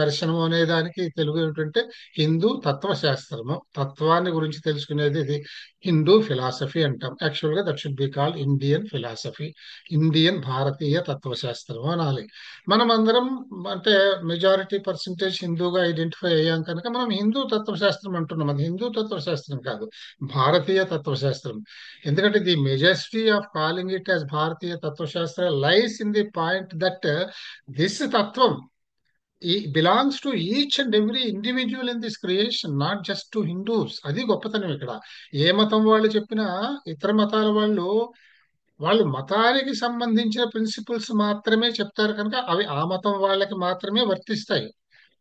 దర్శనం అనే దానికి తెలుగు ఏమిటంటే హిందూ తత్వశాస్త్రము. తత్వాన్ని గురించి తెలుసుకునేది ఇది హిందూ ఫిలాసఫీ అంటాం. యాక్చువల్ గా that should be called Indian philosophy. Indian భారతీయ తత్వశాస్త్రం అనాలి. మనం అందరం అంటే మెజారిటీ పర్సంటేజ్ హిందూగా ఐడెంటిఫై అయ్యాం కనుక మనం హిందూ తత్వశాస్త్రం అంటున్నాం. అది హిందూ తత్వశాస్త్రం కాదు, భారతీయ తత్వశాస్త్రం. ఎందుకంటే the majesty of calling it as భారతీయ తత్వశాస్త్ర lies in the point that this తత్వం belongs to each and every individual in this creation, not just to Hindus. అది గొప్పతనం ఇక్కడ. ఏ మతం వాళ్ళు చెప్పినా, ఇతర మతాల వాళ్ళు వాళ్ళు మతానికి సంబంధించిన ప్రిన్సిపల్స్ మాత్రమే చెప్తారు కనుక అవి ఆ మతం వాళ్ళకి మాత్రమే వర్తిస్తాయి.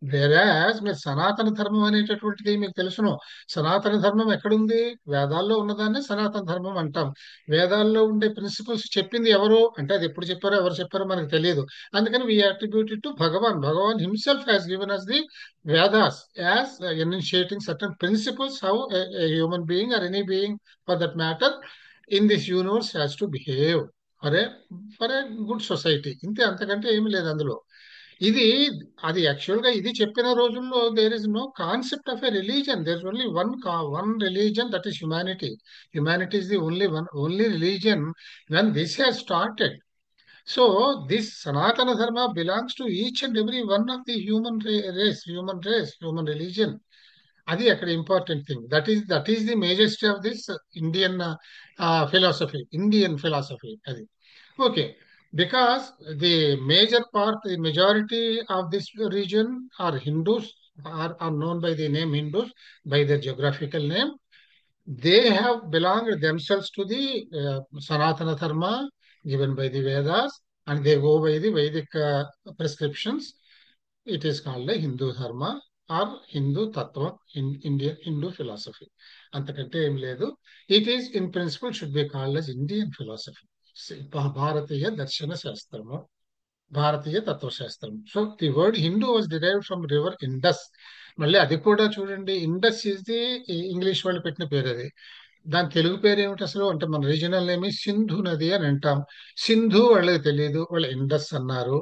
వేరాజ్ మీరు సనాతన ధర్మం అనేటటువంటిది మీకు తెలుసును. సనాతన ధర్మం ఎక్కడుంది? వేదాల్లో ఉన్నదాన్ని సనాతన ధర్మం అంటాం. వేదాల్లో ఉండే ప్రిన్సిపల్స్ చెప్పింది ఎవరు అంటే అది ఎప్పుడు చెప్పారో ఎవరు చెప్పారో మనకు తెలియదు. అందుకని we attributed to Bhagavan. Bhagavan himself has given us the Vedas as initiating certain principles how human being or any being for that matter in this universe has to behave for a for a good society. ఇంతే, అంతకంటే ఏమి లేదు అందులో. ఇది అది actual గా ఇది చెప్పిన రోజుల్లో there is no concept of a religion. There is only one religion, that is humanity. Humanity is the only religion when this has started. So this Sanatana Dharma belongs to each and every one of the human religion. అది అక్కడ important thing. That is the majesty of this Indian philosophy అది. Okay. Because the major part, the majority of this region are Hindus, are known by the name Hindus, by their geographical name. They have belonged themselves to the Sanatana Dharma given by the Vedas, and they go by the Vedic prescriptions. It is called a Hindu Dharma or Hindu Tattva in Indian Hindu philosophy. అంతకంటే ఏం లేదు. It is in principle should be called as Indian philosophy. భారతీయ దర్శన శాస్త్రము, భారతీయ తత్వశాస్త్రం. So the word Hindu was derived from river Indus. మళ్ళీ అది కూడా చూడండి, ఇండస్ ఈజ్ ది ఇంగ్లీష్ వాళ్ళు పెట్టిన పేరు అది. దాని తెలుగు పేరు ఏమిటి అసలు అంటే మన రీజనల్ నేమ్ సింధు నది అని అంటాం. సింధు వాళ్ళకి తెలియదు, వాళ్ళు ఇండస్ అన్నారు.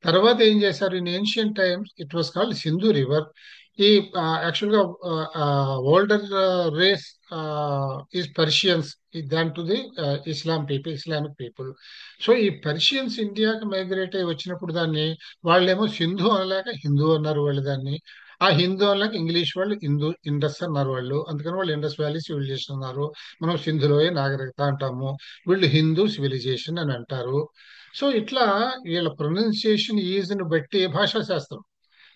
తర్వాత ఏం చేశారు, in ancient times it was called Sindhu river. ఈ యాక్చువల్ గా older race is Persians than to the Islamic people. So ఈ పర్షియన్స్ ఇండియాకి మైగ్రేట్ అయ్యి వచ్చినప్పుడు దాన్ని వాళ్ళేమో సింధు అనలేక హిందూ అన్నారు వాళ్ళు దాన్ని. ఆ హిందూ అనలేక ఇంగ్లీష్ వాళ్ళు ఇండస్ అన్నారు వాళ్ళు. అందుకని వాళ్ళు ఇండస్ వ్యాలీ సివిలైజేషన్ అన్నారు. మనం సింధులోయ నాగరికత అంటాము, వీళ్ళు హిందూ సివిలైజేషన్ అని అంటారు. సో ఇట్లా వీళ్ళ ప్రొనౌన్సియేషన్ ఈజ్ని బట్టి భాషా శాస్త్రం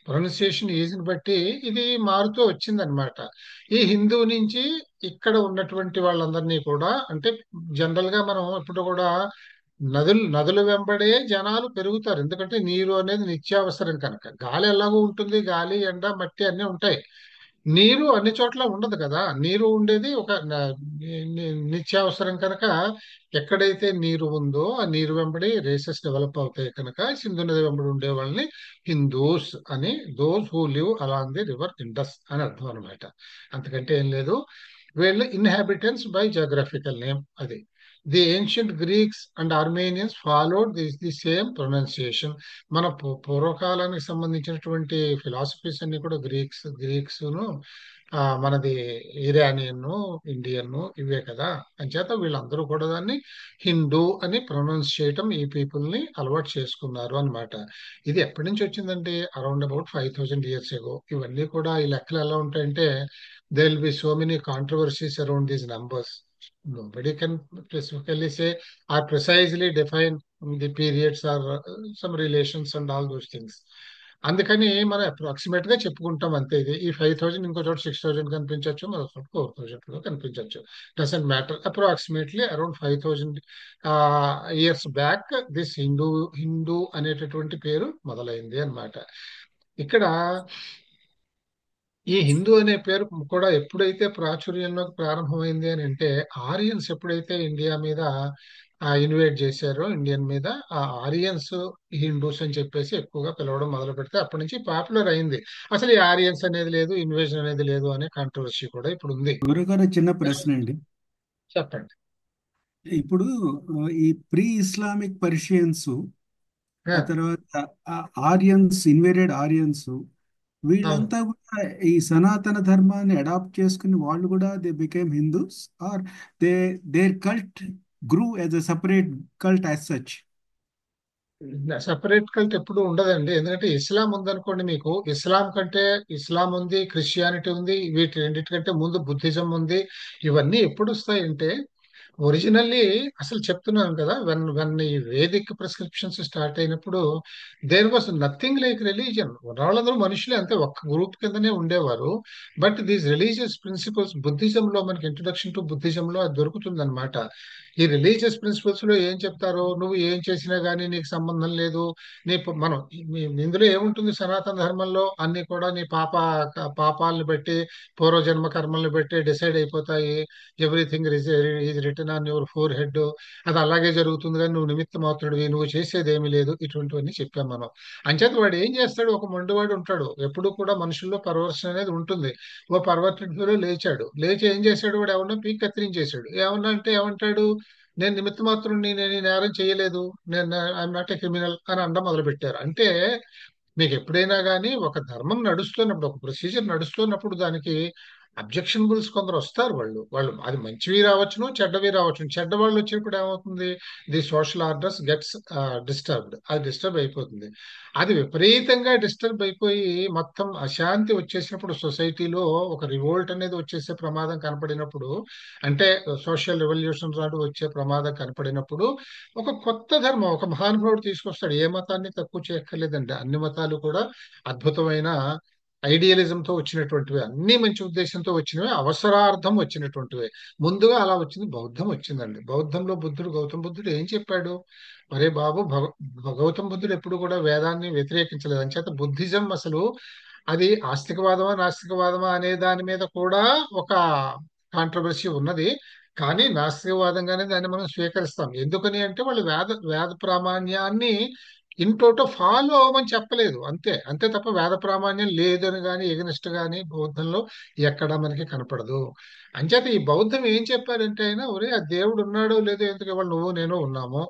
ప్రొనౌన్సియేషన్ ఈజ్ని బట్టి ఇది మారుతూ వచ్చిందనమాట. ఈ హిందూ నుంచి ఇక్కడ ఉన్నటువంటి వాళ్ళందరినీ కూడా అంటే జనరల్ గా మనం ఇప్పుడు కూడా నదుల వెంబడే జనాలు పెరుగుతారు. ఎందుకంటే నీరు అనేది నిత్యావసరం కనుక. గాలి ఎలాగో ఉంటుంది, గాలి ఎండ మట్టి అన్నీ ఉంటాయి. నీరు అన్ని చోట్ల ఉండదు కదా. నీరు ఉండేది ఒక నిత్యావసరం కనుక ఎక్కడైతే నీరు ఉందో ఆ నీరు వెంబడి రేసెస్ డెవలప్ అవుతాయి కనుక సింధు నది వెంబడి ఉండే వాళ్ళని హిందూస్ అని, those who live along the river Indus అని అర్థం అనమాట. అంతకంటే ఏం లేదు. వీళ్ళు ఇన్హాబిటెంట్స్ బై జాగ్రఫికల్ నేమ్ అది. The ancient Greeks and Armenians followed the same pronunciation. మన పూర్వకాలానికి సంబంధించినటువంటి ఫిలాసఫీస్ అన్ని కూడా గ్రీక్స్ను మనది ఇరానియన్, ఇండియన్ ఇవే కదా. అంచేత వీళ్ళందరూ కూడా దాన్ని హిందూ అని ప్రొనౌన్స్ చేయటం ఈ పీపుల్ ని అలవాటు చేసుకున్నారు అన్నమాట. ఇది ఎప్పటి నుంచి వచ్చిందంటే అరౌండ్ అబౌట్ 5000 years ago. ఇవన్నీ కూడా ఈ లెక్కలు ఎలా ఉంటాయంటే they will be so many controversies around these numbers. Nobody can specifically say or precisely define the periods or some relations and all those things. అందుకని మనం అప్రాక్సిమేట్ గా చెప్పుకుంటాం అంతే. ఇది ఈ 5000 ఇంకో చోట 6000 కనిపించవచ్చు, మరో చోట 4000 కనిపించవచ్చు. Doesn't matter. Approximately around 5000 years back this Hindu అనేటటువంటి పేరు మొదలైంది అన్నమాట. ఇక్కడ ఈ హిందూ అనే పేరు కూడా ఎప్పుడైతే ప్రాచుర్యంలోకి ప్రారంభమైంది అని అంటే ఆరియన్స్ ఎప్పుడైతే ఇండియా మీద ఇన్వేట్ చేశారో ఇండియన్ మీద, ఆ ఆరియన్స్ హిందూస్ అని చెప్పేసి ఎక్కువగా పిలవడం మొదలు పెడితే అప్పటి నుంచి పాపులర్ అయింది. అసలు ఈ ఆరియన్స్ అనేది లేదు, ఇన్వేషన్ అనేది లేదు అనే కాంట్రవర్సీ కూడా ఇప్పుడు ఉంది. గురుగారు చిన్న ప్రశ్న అండి. చెప్పండి. ఇప్పుడు ఈ ప్రీ ఇస్లామిక్ పర్షియన్స్, ఆ ఆ, తర్వాత ఆరియన్స్, ఇన్వేడెడ్ ఆరియన్స్ అవును. వీళ్ళంతా కూడా ఈ సనాతన ధర్మాన్ని అడాప్ట్ చేసుకుని వాళ్ళు కూడా they became Hindus, or they their cult grew as a separate cult as such. Separate cult ఎప్పుడు ఉండదండి. ఎందుకంటే ఇస్లాం ఉందనుకోండి, మీకు ఇస్లాం కంటే ఇస్లాం ఉంది, క్రిస్టియానిటీ ఉంది, వీటి రెండింటికంటే ముందు బుద్ధిజం ఉంది. ఇవన్నీ ఎప్పుడు వస్తాయంటే ఒరిజినల్లీ, అసలు చెప్తున్నాను కదా, వెన్ వెన్ ఈ వేదిక్ ప్రిస్క్రిప్షన్స్ స్టార్ట్ అయినప్పుడు there was nothing like religion. వాళ్ళందరూ మనుషులే, అంతే, ఒక్క గ్రూప్ కిందనే ఉండేవారు. బట్ దీస్ రిలీజియస్ ప్రిన్సిపల్స్ బుద్ధిజంలో, మనకి ఇంట్రొడక్షన్ టు బుద్ధిజంలో అది దొరుకుతుంది అనమాట. ఈ రిలీజియస్ ప్రిన్సిపల్స్ లో ఏం చెప్తారో, నువ్వు ఏం చేసినా గానీ నీకు సంబంధం లేదు. మనం ఇందులో ఏముంటుంది, సనాతన ధర్మంలో అన్ని కూడా నీ పాపాలను బట్టి, పూర్వజన్మ కర్మల్ని బట్టి డిసైడ్ అయిపోతాయి. Everything is return on your four head. అది అలాగే జరుగుతుంది, కానీ నువ్వు నిమిత్త మాత్రుడివి, నువ్వు చేసేది ఏమీ లేదు. ఇటువంటివన్నీ చెప్పాం మనం. అంచేత వాడు ఏం చేస్తాడు, ఒక మొండివాడు ఉంటాడు ఎప్పుడు కూడా. మనుషుల్లో పర్వర్షన్ అనేది ఉంటుంది. ఓ పర్వర్టెడ్ లేచాడు, లేచి ఏం చేశాడు, వాడు ఎవరినో పీక్ కత్తిరించేశాడు. ఏమన్నా అంటే ఏమంటాడు, నేను నిమిత్త మాత్రుడిని, నేను ఈ నేరం చేయలేదు, నేను ఐఎమ్ నాట్ ఏ క్రిమినల్ అని అనడం మొదలు పెట్టారు. అంటే మీకు ఎప్పుడైనా కానీ ఒక ధర్మం నడుస్తున్నప్పుడు, ఒక ప్రొసీజర్ నడుస్తున్నప్పుడు, దానికి అబ్జెక్షనబుల్స్ కొందరు వస్తారు. వాళ్ళు వాళ్ళు అది మంచివి రావచ్చును, చెడ్డవి రావచ్చును. చెడ్డ వాళ్ళు వచ్చినప్పుడు ఏమవుతుంది, the social orders gets disturbed. అది డిస్టర్బ్ అయిపోతుంది. అది విపరీతంగా డిస్టర్బ్ అయిపోయి మొత్తం అశాంతి వచ్చేసినప్పుడు, సొసైటీలో ఒక రివోల్ట్ అనేది వచ్చేసే ప్రమాదం కనపడినప్పుడు, అంటే సోషల్ రెవల్యూషన్ రాడు వచ్చే ప్రమాదం కనపడినప్పుడు, ఒక కొత్త ధర్మం ఒక మహానుభావుడు తీసుకొస్తాడు. ఏ మతాన్ని తక్కువ చేయక్కర్లేదండి, అన్ని మతాలు కూడా అద్భుతమైన ఐడియలిజంతో వచ్చినటువంటివి, అన్ని మంచి ఉద్దేశంతో వచ్చినవి, అవసరార్థం వచ్చినటువంటివి. ముందుగా అలా వచ్చింది బౌద్ధం వచ్చిందండి. బౌద్ధంలో బుద్ధుడు, గౌతమ బుద్ధుడు ఏం చెప్పాడు, అరే బాబు, గౌతమ బుద్ధుడు ఎప్పుడు కూడా వేదాన్ని వ్యతిరేకించలేదు. అంచేత బుద్ధిజం అసలు అది ఆస్తికవాదమా నాస్తికవాదమా అనే దాని మీద కూడా ఒక కాంట్రవర్సీ ఉన్నది. కానీ నాస్తికవాదంగానే దాన్ని మనం స్వీకరిస్తాం. ఎందుకని అంటే వాళ్ళు వేద వేద ప్రామాణ్యాన్ని ఇన్ టోటో ఫాలో అవ్వమని చెప్పలేదు. అంతే అంతే తప్ప వేద ప్రామాణ్యం లేదని కానీ ఎగనిస్ట్ కానీ బౌద్ధంలో ఎక్కడా మనకి కనపడదు. అంచేత ఈ బౌద్ధం ఏం చెప్పారంటే, అయినా ఒరే, ఆ దేవుడు ఉన్నాడో లేదో ఎందుకు, ఇవాళ నువ్వు నేను ఉన్నాము,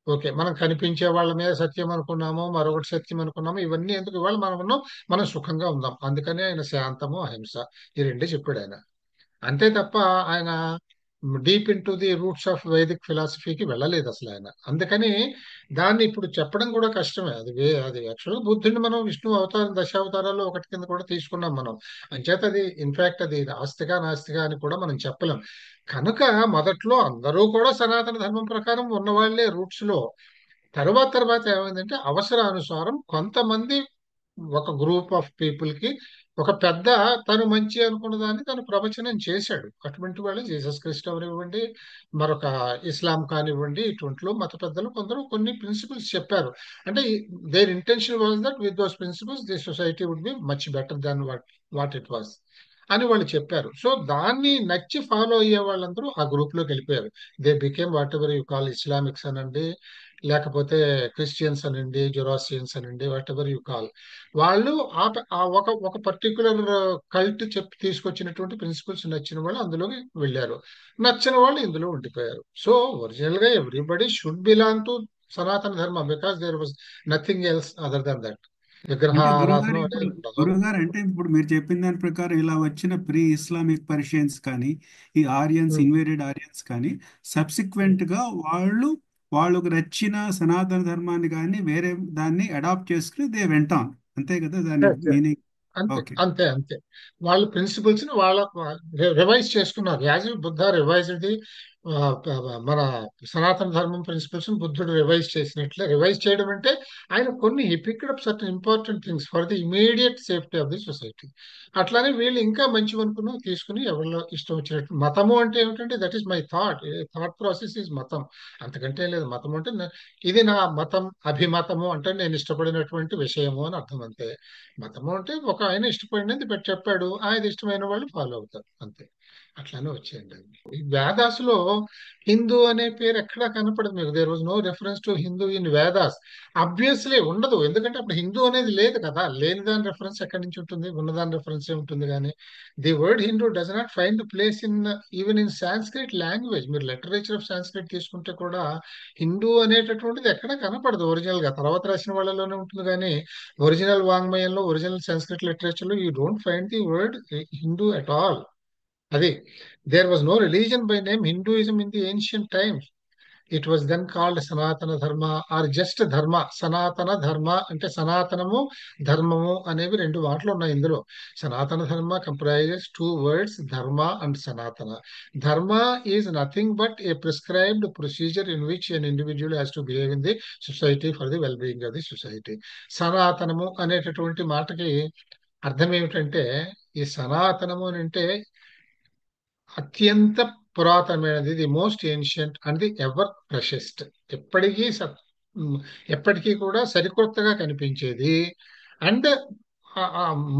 ఓకే, మనం కనిపించే వాళ్ళ మీద సత్యం అనుకున్నాము, మరొకటి సత్యం అనుకున్నాము, ఇవన్నీ ఎందుకు, ఇవాళ మనం ఉన్నాం, మనం సుఖంగా ఉందాం. అందుకనే ఆయన శాంతము అహింస ఈ రెండే చెప్పాడు ఆయన. అంతే తప్ప ఆయన deep into the roots of Vedic ఫిలాసఫీకి వెళ్ళలేదు అసలు ఆయన. అందుకని దాన్ని ఇప్పుడు చెప్పడం కూడా కష్టమే. అది యాక్చువల్గా బుద్ధుడిని మనం విష్ణు అవతారం, దశావతారాల్లో ఒకటి కింద కూడా తీసుకున్నాం మనం. అంచేత అది ఇన్ఫాక్ట్ అది ఆస్తిగా నాస్తిగా అని కూడా మనం చెప్పలేం. కనుక మొదట్లో అందరూ కూడా సనాతన ధర్మం ప్రకారం ఉన్నవాళ్లే రూట్స్ లో. తర్వాత తర్వాత ఏమైందంటే అవసరానుసారం కొంతమంది, ఒక గ్రూప్ ఆఫ్ పీపుల్ కి, ఒక పెద్ద, తను మంచి అనుకున్న దాన్ని తను ప్రవచనం చేశాడు. అటువంటి వాళ్ళు జీసస్ క్రైస్ట్ అవనివ్వండి, మరొక ఇస్లాం కానివ్వండి, ఇటువంటిలో మత పెద్దలు కొందరు కొన్ని ప్రిన్సిపల్స్ చెప్పారు. అంటే their intention was that with those principles the society would be much better than what it was అని వాళ్ళు చెప్పారు. సో దాన్ని నచ్చి ఫాలో అయ్యే వాళ్ళందరూ ఆ గ్రూప్ లోకి వెళ్ళిపోయారు. They became whatever you call Islamics అనండి, లేకపోతే క్రిస్టియన్స్ అనండి, జొరాస్ట్రియన్స్ అనండి, వాట్ ఎవర్ యూ కాల్. వాళ్ళు ఆ ఒక ఒక పర్టికులర్ కల్ట్ చెప్పి తీసుకొచ్చినటువంటి ప్రిన్సిపల్స్ నచ్చిన వాళ్ళు అందులోకి వెళ్ళారు, నచ్చిన వాళ్ళు ఇందులో ఉండిపోయారు. సో ఒరిజినల్ గా everybody should belong to Sanatana Dharma, because there was nothing else other than that. అంటే గురుగారు, విగ్రహారాధన ఇప్పుడు అనేది ఉండదు. గురుగారు అంటే ఇప్పుడు మీరు చెప్పిన దాని ప్రకారం ఇలా వచ్చిన ప్రీ ఇస్లామిక్ పర్షియన్స్ కానీ, ఈ ఆరియన్స్, ఉమ్, ఇన్వేడెడ్ ఆరియన్స్ కానీ, సబ్సిక్వెంట్ గా వాళ్ళకు నచ్చిన సనాతన ధర్మాన్ని కానీ వేరే దాన్ని అడాప్ట్ చేసుకుని దే వెంట అంతే కదా దాని yes, yes. మీనింగ్? అంతే ఓకే. అంతే అంతే. వాళ్ళ ప్రిన్సిపల్స్ ని వాళ్ళ రివైజ్ చేసుకున్నారు. యాజ్ బుద్ధ రివైజ్డ్ ది మన సనాతన ధర్మం ప్రిన్సిపల్స్ ని బుద్ధుడు రివైజ్ చేసినట్లే. రివైజ్ చేయడం అంటే ఆయన కొన్ని he picked up certain important things for the immediate safety of the society. అట్లానే వీళ్ళు ఇంకా మంచి అనుకున్న తీసుకుని ఎవరిలో ఇష్టం వచ్చినట్టు. మతము అంటే ఏమిటంటే, that is my thought, thought process is మతం. అంతకంటే లేదు. మతం అంటే ఇది నా మతం, అభిమతము అంటే నేను ఇష్టపడినటువంటి విషయము అని అర్థం, అంతే. మతము అంటే ఒక ఆయన ఇష్టపడినది పెట్టి చెప్పాడు, ఆయన ఇష్టమైన వాళ్ళు ఫాలో అవుతారు, అంతే. అట్లానే వచ్చేయండి అది. ఈ వేదాసులో హిందూ అనే పేరు ఎక్కడా కనపడదు మీకు. There was no reference to Hindu in Vedas. Obviously ఉండదు, ఎందుకంటే అప్పుడు హిందూ అనేది లేదు కదా. లేని దాని రెఫరెన్స్ ఎక్కడి నుంచి ఉంటుంది, ఉన్నదాని రెఫరెన్స్ ఉంటుంది. కానీ the word Hindu does not find place in even in Sanskrit language. మీరు లిటరేచర్ ఆఫ్ సాంస్క్రిట్ తీసుకుంటే కూడా హిందూ అనేటటువంటిది ఎక్కడ కనపడదు ఒరిజినల్ గా. తర్వాత రాసిన వాళ్ళలోనే ఉంటుంది కానీ ఒరిజినల్ వాంగ్మయంలో, ఒరిజినల్ సంస్కృత్ లిటరేచర్ లో you don't find the word Hindu at all. అది there was no religion by name Hinduism in the ancient times. It was then called Sanatana Dharma are just ధర్మ. సనాతన ధర్మ అంటే సనాతనము, ధర్మము అనేవి రెండు మాటలు ఉన్నాయి ఇందులో. Sanatana Dharma comprises two words, dharma and Sanatana. Dharma is nothing but a prescribed procedure in which an individual has to behave in the society for the well being of the society. సనాతనము అనేటటువంటి మాటకి అర్థం ఏమిటంటే, ఈ సనాతనము అని అంటే అత్యంత పురాతనమైనది, the most ancient and the ever freshest. ఎప్పటికీ ఉమ్, ఎప్పటికీ కూడా సరికొత్తగా కనిపించేది అండ్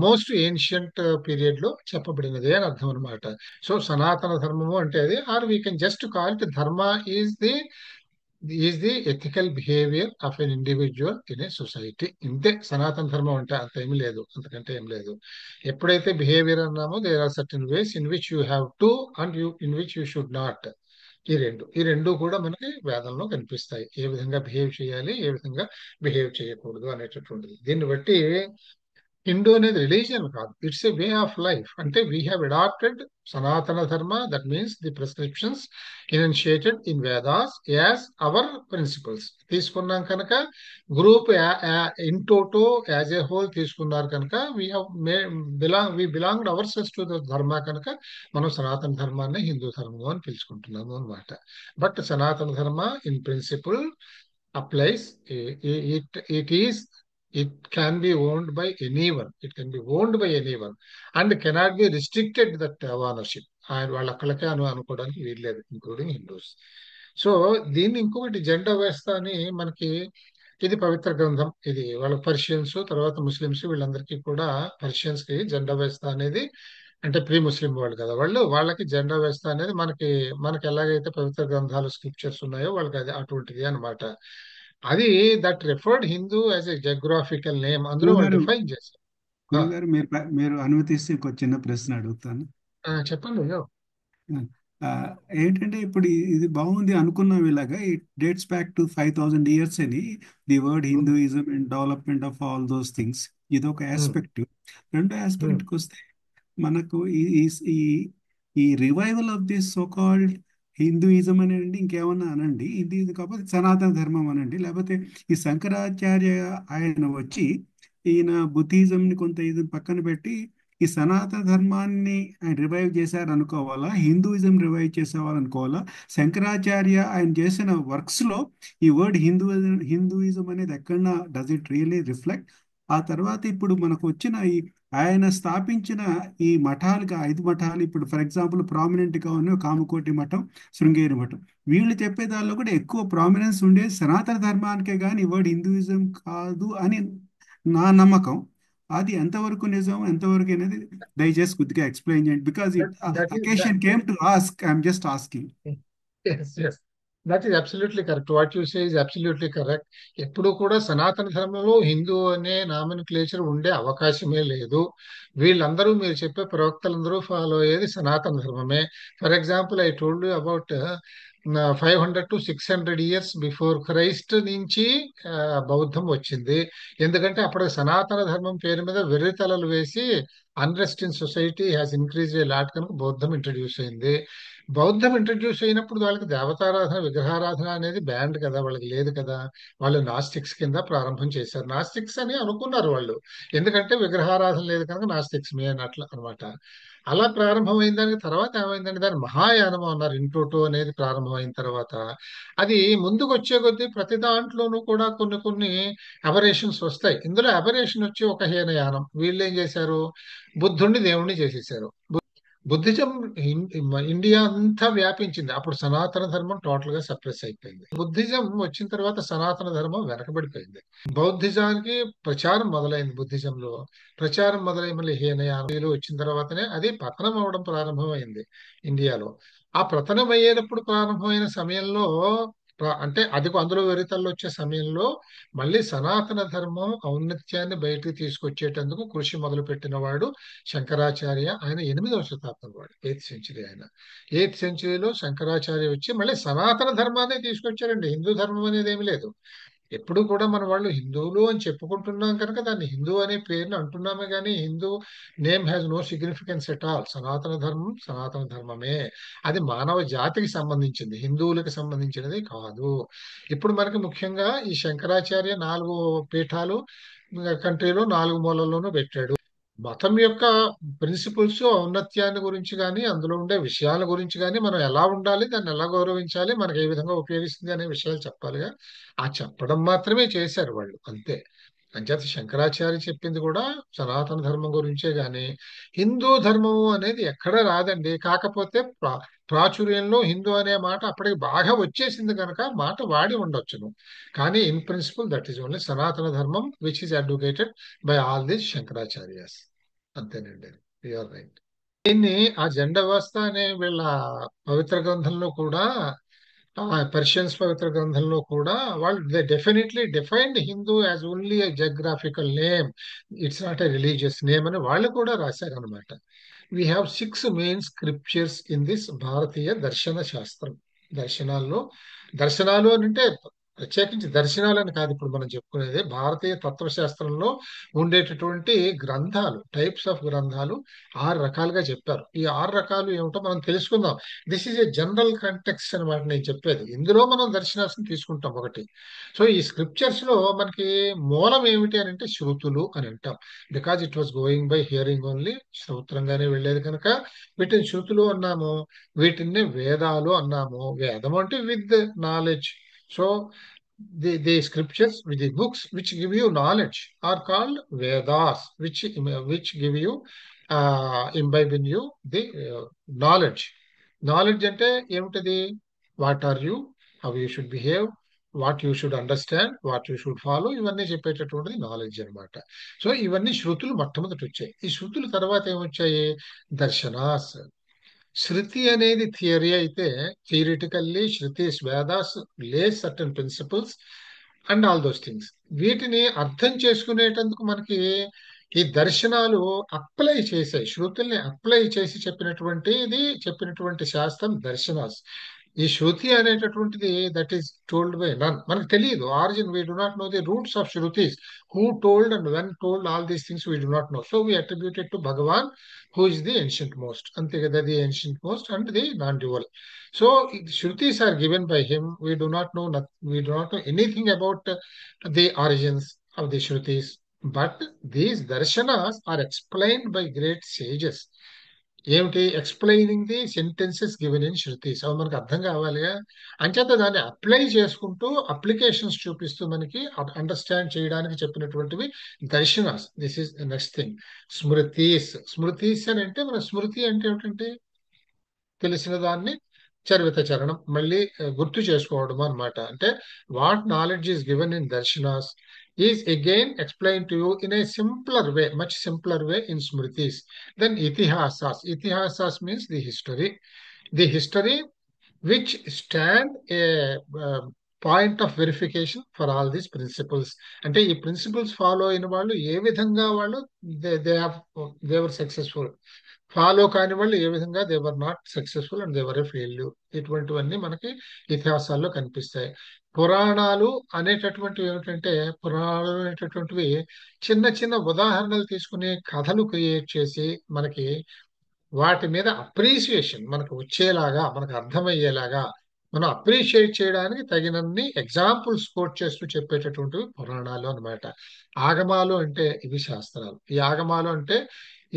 మోస్ట్ ఏన్షియంట్ పీరియడ్ లో చెప్పబడినది అని అర్థం అనమాట. సో సనాతన ధర్మము అంటే అది, or we can just call it dharma is the ethical behaviour of an individual in a society. ఇంతే సనాతన ధర్మం అంటే, అంత ఏమి లేదు, అంతకంటే ఏం లేదు. ఎప్పుడైతే బిహేవియర్ అన్నామో there are certain ways in which you have to and you in which you should not. ఈ రెండు కూడా మనకి వేదంలో కనిపిస్తాయి. ఏ విధంగా బిహేవ్ చేయాలి, ఏ విధంగా బిహేవ్ చేయకూడదు అనేటటువంటిది. దీన్ని బట్టి హిందూ అనేది రిలీజియన్ కాదు, it's a way of life. అంటే we have adapted Sanatana Dharma, that means the prescriptions initiated in Vedas as our principles. తీసుకున్నాం కనుక group in toto as a whole తీసుకున్నారు కనుక we belonged ourselves to the dharma కనుక మనం సనాతన ధర్మాన్ని హిందూ ధర్మం అని పిలుచుకుంటున్నాము అనమాట. బట్ సనాతన ధర్మ in principle applies. It is, it can be owned by anyone. It can be owned by anyone and cannot be restricted that ownership. ఆయన వాళ్ళొక్కళ్ళకే అనుకోవడానికి వీల్లేదు, ఇంక్లూడింగ్ హిందూస్. సో దీన్ని ఇంకొకటి జెండా వ్యవస్థ అని మనకి, ఇది పవిత్ర గ్రంథం. ఇది వాళ్ళ పర్షియన్స్, తర్వాత ముస్లిమ్స్, వీళ్ళందరికీ కూడా పర్షియన్స్ కి జెండా వ్యవస్థ అనేది అంటే ప్రీ ముస్లిం వాళ్ళు కదా, వాళ్ళకి జెండా వ్యవస్థ అనేది మనకి మనకి ఎలాగైతే పవిత్ర గ్రంథాలు స్క్రిప్చర్స్ ఉన్నాయో వాళ్ళకి అది అటువంటిది అన్నమాట. అది that referred Hindu as a geographical name, అందులో వాళ్ళు గురుగారు డిఫైన్ చేశారు. ఆ, గురుగారు మీరు అనుమతిస్తే ఇంకో చిన్న ప్రశ్న అడుగుతాను. చెప్పండి అయ్యో. ఆ, ఏంటంటే ఇప్పుడు ఇది బాగుంది అనుకున్నాం, ఇలాగా it dates back to 5000 years అని the word um, Hinduism and development of all those things. ఇది ఒక ఉమ్, ఆస్పెక్ట్. రెండో ఉమ్. ఆస్పెక్ట్కి వస్తే మనకు ఈ ఈ revival of this so called Hinduism అనండి, ఇంకేమన్నా అనండి, హిందూయిజం కాకపోతే సనాతన ధర్మం అనండి, లేకపోతే ఈ శంకరాచార్య ఆయన వచ్చి ఈయన బుద్ధిజంని కొంత ఇది పక్కన పెట్టి ఈ సనాతన ధర్మాన్ని ఆయన రివైవ్ చేశారు అనుకోవాలా, హిందూయిజం రివైవ్ చేసేవాళ్ళు అనుకోవాలా? శంకరాచార్య ఆయన చేసిన వర్క్స్ లో ఈ వర్డ్ హిందూయిజం అనేది ఎక్కడన్నా డస్ ఇట్ రియలీ రిఫ్లెక్ట్? ఆ తర్వాత ఇప్పుడు మనకు వచ్చిన ఈ ఆయన స్థాపించిన ఈ మఠాలుగా 5 మఠాలు, ఇప్పుడు ఫర్ ఎగ్జాంపుల్ ప్రామినెంట్ గా ఉన్న కామకోటి మఠం, శృంగేరి మఠం, వీళ్ళు చెప్పే దానిలో కూడా ఎక్కువ ప్రామినెన్స్ ఉండేది సనాతన ధర్మానికే కానీ ఈ వర్డ్ హిందూయిజం కాదు అని నా నమ్మకం. అది ఎంతవరకు నిజం, ఎంతవరకు అనేది దయచేసి కొద్దిగా ఎక్స్ప్లెయిన్ చేయండి. Because it that is occasion came to ask, I'm just asking. Yes, that is absolutely correct. What you say is absolutely correct. ఎప్పుడు కూడా సనాతన ధర్మంలో హిందూ అనే నామినిక్లేచర్ ఉండే అవకాశమే లేదు. వీళ్ళందరూ మీరు చెప్పే ప్రవక్తలందరూ ఫాలో అయ్యేది సనాతన ధర్మమే. For example I told you about 500 to 600 years before Christ నుంచి ఆ, బౌద్ధం వచ్చింది. ఎందుకంటే అప్పుడు సనాతన ధర్మం పేరు మీద వెర్రితలలు వేసి unrest in society has increase a lot కనుక బౌద్ధం ఇంట్రడ్యూస్ అయింది. బౌద్ధం ఇంట్రడ్యూస్ అయినప్పుడు వాళ్ళకి దేవతారాధన, విగ్రహారాధన అనేది బ్యాండ్ కదా, వాళ్ళకి లేదు కదా. వాళ్ళు నాస్టిక్స్ కింద ప్రారంభం చేశారు. నాస్టిక్స్ అని అనుకున్నారు వాళ్ళు, ఎందుకంటే విగ్రహారాధన లేదు కనుక నాస్టిక్స్ మే అని అట్లా అనమాట. అలా ప్రారంభమైన దానికి తర్వాత ఏమైందంటే దాని మహాయానం అన్నారు. ఇంటోటో అనేది ప్రారంభమైన తర్వాత అది ముందుకు వచ్చే కొద్దీ ప్రతి దాంట్లోనూ కూడా కొన్ని కొన్ని అబరేషన్స్ వస్తాయి. ఇందులో అబరేషన్ వచ్చి ఒక హీనయానం. వీళ్ళు ఏం చేశారు, బుద్ధుణ్ణి దేవుణ్ణి చేసేసారు. బుద్ధిజం ఇండియా అంతా వ్యాపించింది. అప్పుడు సనాతన ధర్మం టోటల్ గా సప్రెస్ అయిపోయింది. బుద్ధిజం వచ్చిన తర్వాత సనాతన ధర్మం వెనకబడిపోయింది. బౌద్ధిజానికి ప్రచారం మొదలైంది. బుద్ధిజంలో ప్రచారం మొదలై మళ్ళీ హీనయానాలు వచ్చిన తర్వాతనే అది పతనం అవడం ప్రారంభమైంది ఇండియాలో. ఆ పతనం అయ్యేటప్పుడు ప్రారంభమైన సమయంలో అంటే అది అందులో వెరితల్లో వచ్చే సమయంలో మళ్ళీ సనాతన ధర్మం ఔన్నత్యాన్ని బయటకు తీసుకొచ్చేటందుకు కృషి మొదలు పెట్టిన వాడు శంకరాచార్య. ఆయన 8వ శతాబ్దం వాడు, 8th సెంచరీ. ఆయన 8th సెంచరీలో శంకరాచార్య వచ్చి మళ్ళీ సనాతన ధర్మాన్ని తీసుకొచ్చారండి. హిందూ ధర్మం అనేది ఏమి లేదు. ఎప్పుడు కూడా మన వాళ్ళు హిందువులు అని చెప్పుకుంటున్నాం కనుక దాన్ని హిందూ అనే పేరుని అంటున్నామే కానీ Hindu name has no significance at all. Sanatana ధర్మం సనాతన ధర్మమే. అది మానవ జాతికి సంబంధించింది, హిందువులకు సంబంధించినది కాదు. ఇప్పుడు మనకి ముఖ్యంగా ఈ శంకరాచార్య 4 పీఠాలు కంట్రీలో 4 మూలల్లోనూ పెట్టాడు. మతం యొక్క ప్రిన్సిపల్స్, ఔన్నత్యాన్ని గురించి కానీ అందులో ఉండే విషయాల గురించి కానీ మనం ఎలా ఉండాలి, దాన్ని ఎలా గౌరవించాలి, మనకి ఏ విధంగా ఉపయోగిస్తుంది అనే విషయాలు చెప్పాలిగా. ఆ చెప్పడం మాత్రమే చేశారు వాళ్ళు, అంతే. అంచేత శంకరాచార్య చెప్పింది కూడా సనాతన ధర్మం గురించే గాని హిందూ ధర్మము అనేది ఎక్కడ రాదండి. కాకపోతే ప్రాచుర్యంలో హిందూ అనే మాట అప్పటికి బాగా వచ్చేసింది కనుక మాట వాడి ఉండొచ్చును. కానీ in principle that is only Sanatana ధర్మం which is advocated by all these Shankaracharyas. అంతేనండి. You're right. దీన్ని ఆ జెండా వ్యవస్థ అనే వీళ్ళ పవిత్ర గ్రంథంలో కూడా, పర్షియన్స్ పవిత్ర గ్రంథంలో కూడా వాళ్ళు they definitely defined Hindu as only a geographical name, it's not a religious name అని వాళ్ళు కూడా రాశారు అనమాట. We have 6 main scriptures in this భారతీయ దర్శన శాస్త్రం. దర్శనాల్లో, దర్శనాలు అని అంటే ప్రత్యేకించి దర్శనాలని కాదు ఇప్పుడు మనం చెప్పుకునేది, భారతీయ తత్వశాస్త్రంలో ఉండేటటువంటి గ్రంథాలు, టైప్స్ ఆఫ్ గ్రంథాలు 6 రకాలుగా చెప్పారు. ఈ 6 రకాలు ఏమిటో మనం తెలుసుకుందాం. This is a general context అనమాట నేను చెప్పేది. ఇందులో మనం దర్శనాన్ని తీసుకుంటాం ఒకటి. సో ఈ స్క్రిప్చర్స్ లో మనకి మూలం ఏమిటి అని అంటే శృతులు అని అంటాం. Because it was going by hearing only, శ్రౌత్రంగానే వెళ్ళేది కనుక వీటిని శృతులు అన్నాము. వీటిని వేదాలు అన్నాము. వేదం అంటే with knowledge. So the scriptures, with the books which give you knowledge are called Vedas, which give you imbibe in you the knowledge. Knowledge అంటే ఏమిటది? What are you, how you should behave, what you should understand, what you should follow, ఇవన్నీ చెప్పేటటువంటిది knowledge అనమాట. So ఇవన్నీ శృతులు మొట్టమొదటి వచ్చాయి. ఈ శృతుల తర్వాత ఏమొచ్చాయి? దర్శనాస్. శృతి అనేది థియరీ అయితే, theoretically Shrutis Vedas lay certain principles and all those things. వీటిని అర్థం చేసుకునేటందుకు మనకి ఈ దర్శనాలు అప్లై చేసాయి. శృతుల్ని అప్లై చేసి చెప్పినటువంటి శాస్త్రం దర్శనాస్. ఈ శృతి అనేటటువంటిది that is told by none. మనకు తెలియదు origin, we do not know the roots of Shrutis, who told and when told, all these things we do not know. So we attributed to Bhagavan who is the ancient most. అంతే కదా, the ancient most and the non-dual. So Shrutis are given by him. We do not know anything about the origins of the Shrutis. But these darshanas are explained by great sages. ఏమిటి? Explaining the sentences given in Shruti's. అవి మనకు అర్థం కావాలిగా. అంచేత దాన్ని apply చేసుకుంటూ applications చూపిస్తూ మనకి అండర్స్టాండ్ చేయడానికి చెప్పినటువంటివి darshanas. This is next thing. Smritis. Smritis అని అంటే మన స్మృతి అంటే ఏమిటంటే తెలిసిన దాన్ని చరివిత చరణం మళ్ళీ గుర్తు చేసుకోవడం అన్నమాట. అంటే what knowledge is given in darshanas is again explained to you in a simpler way, much simpler way in Smritis. Then Itihasas. Itihasas means the history. The history which stand a point of verification for all these principles. అంటే ఈ principles follow అయిన వాళ్ళు ఏ విధంగా వాళ్ళు దేవర్ successful, follow కాని వాళ్ళు ఏ విధంగా they were not successful and they were a failure. ఇటువంటివన్నీ మనకి ఇతిహాసాల్లో కనిపిస్తాయి. పురాణాలు అనేటటువంటివి ఏమిటంటే, పురాణాలు అనేటటువంటివి చిన్న చిన్న ఉదాహరణలు తీసుకుని కథలు క్రియేట్ చేసి మనకి వాటి మీద అప్రిసియేషన్ మనకు వచ్చేలాగా, మనకు అర్థమయ్యేలాగా మనం అప్రిషియేట్ చేయడానికి తగినన్ని ఎగ్జాంపుల్స్ కోట్ చేస్తూ చెప్పేటటువంటివి పురాణాలు అన్నమాట. ఆగమాలు అంటే ఇవి శాస్త్రాలు. ఈ ఆగమాలు అంటే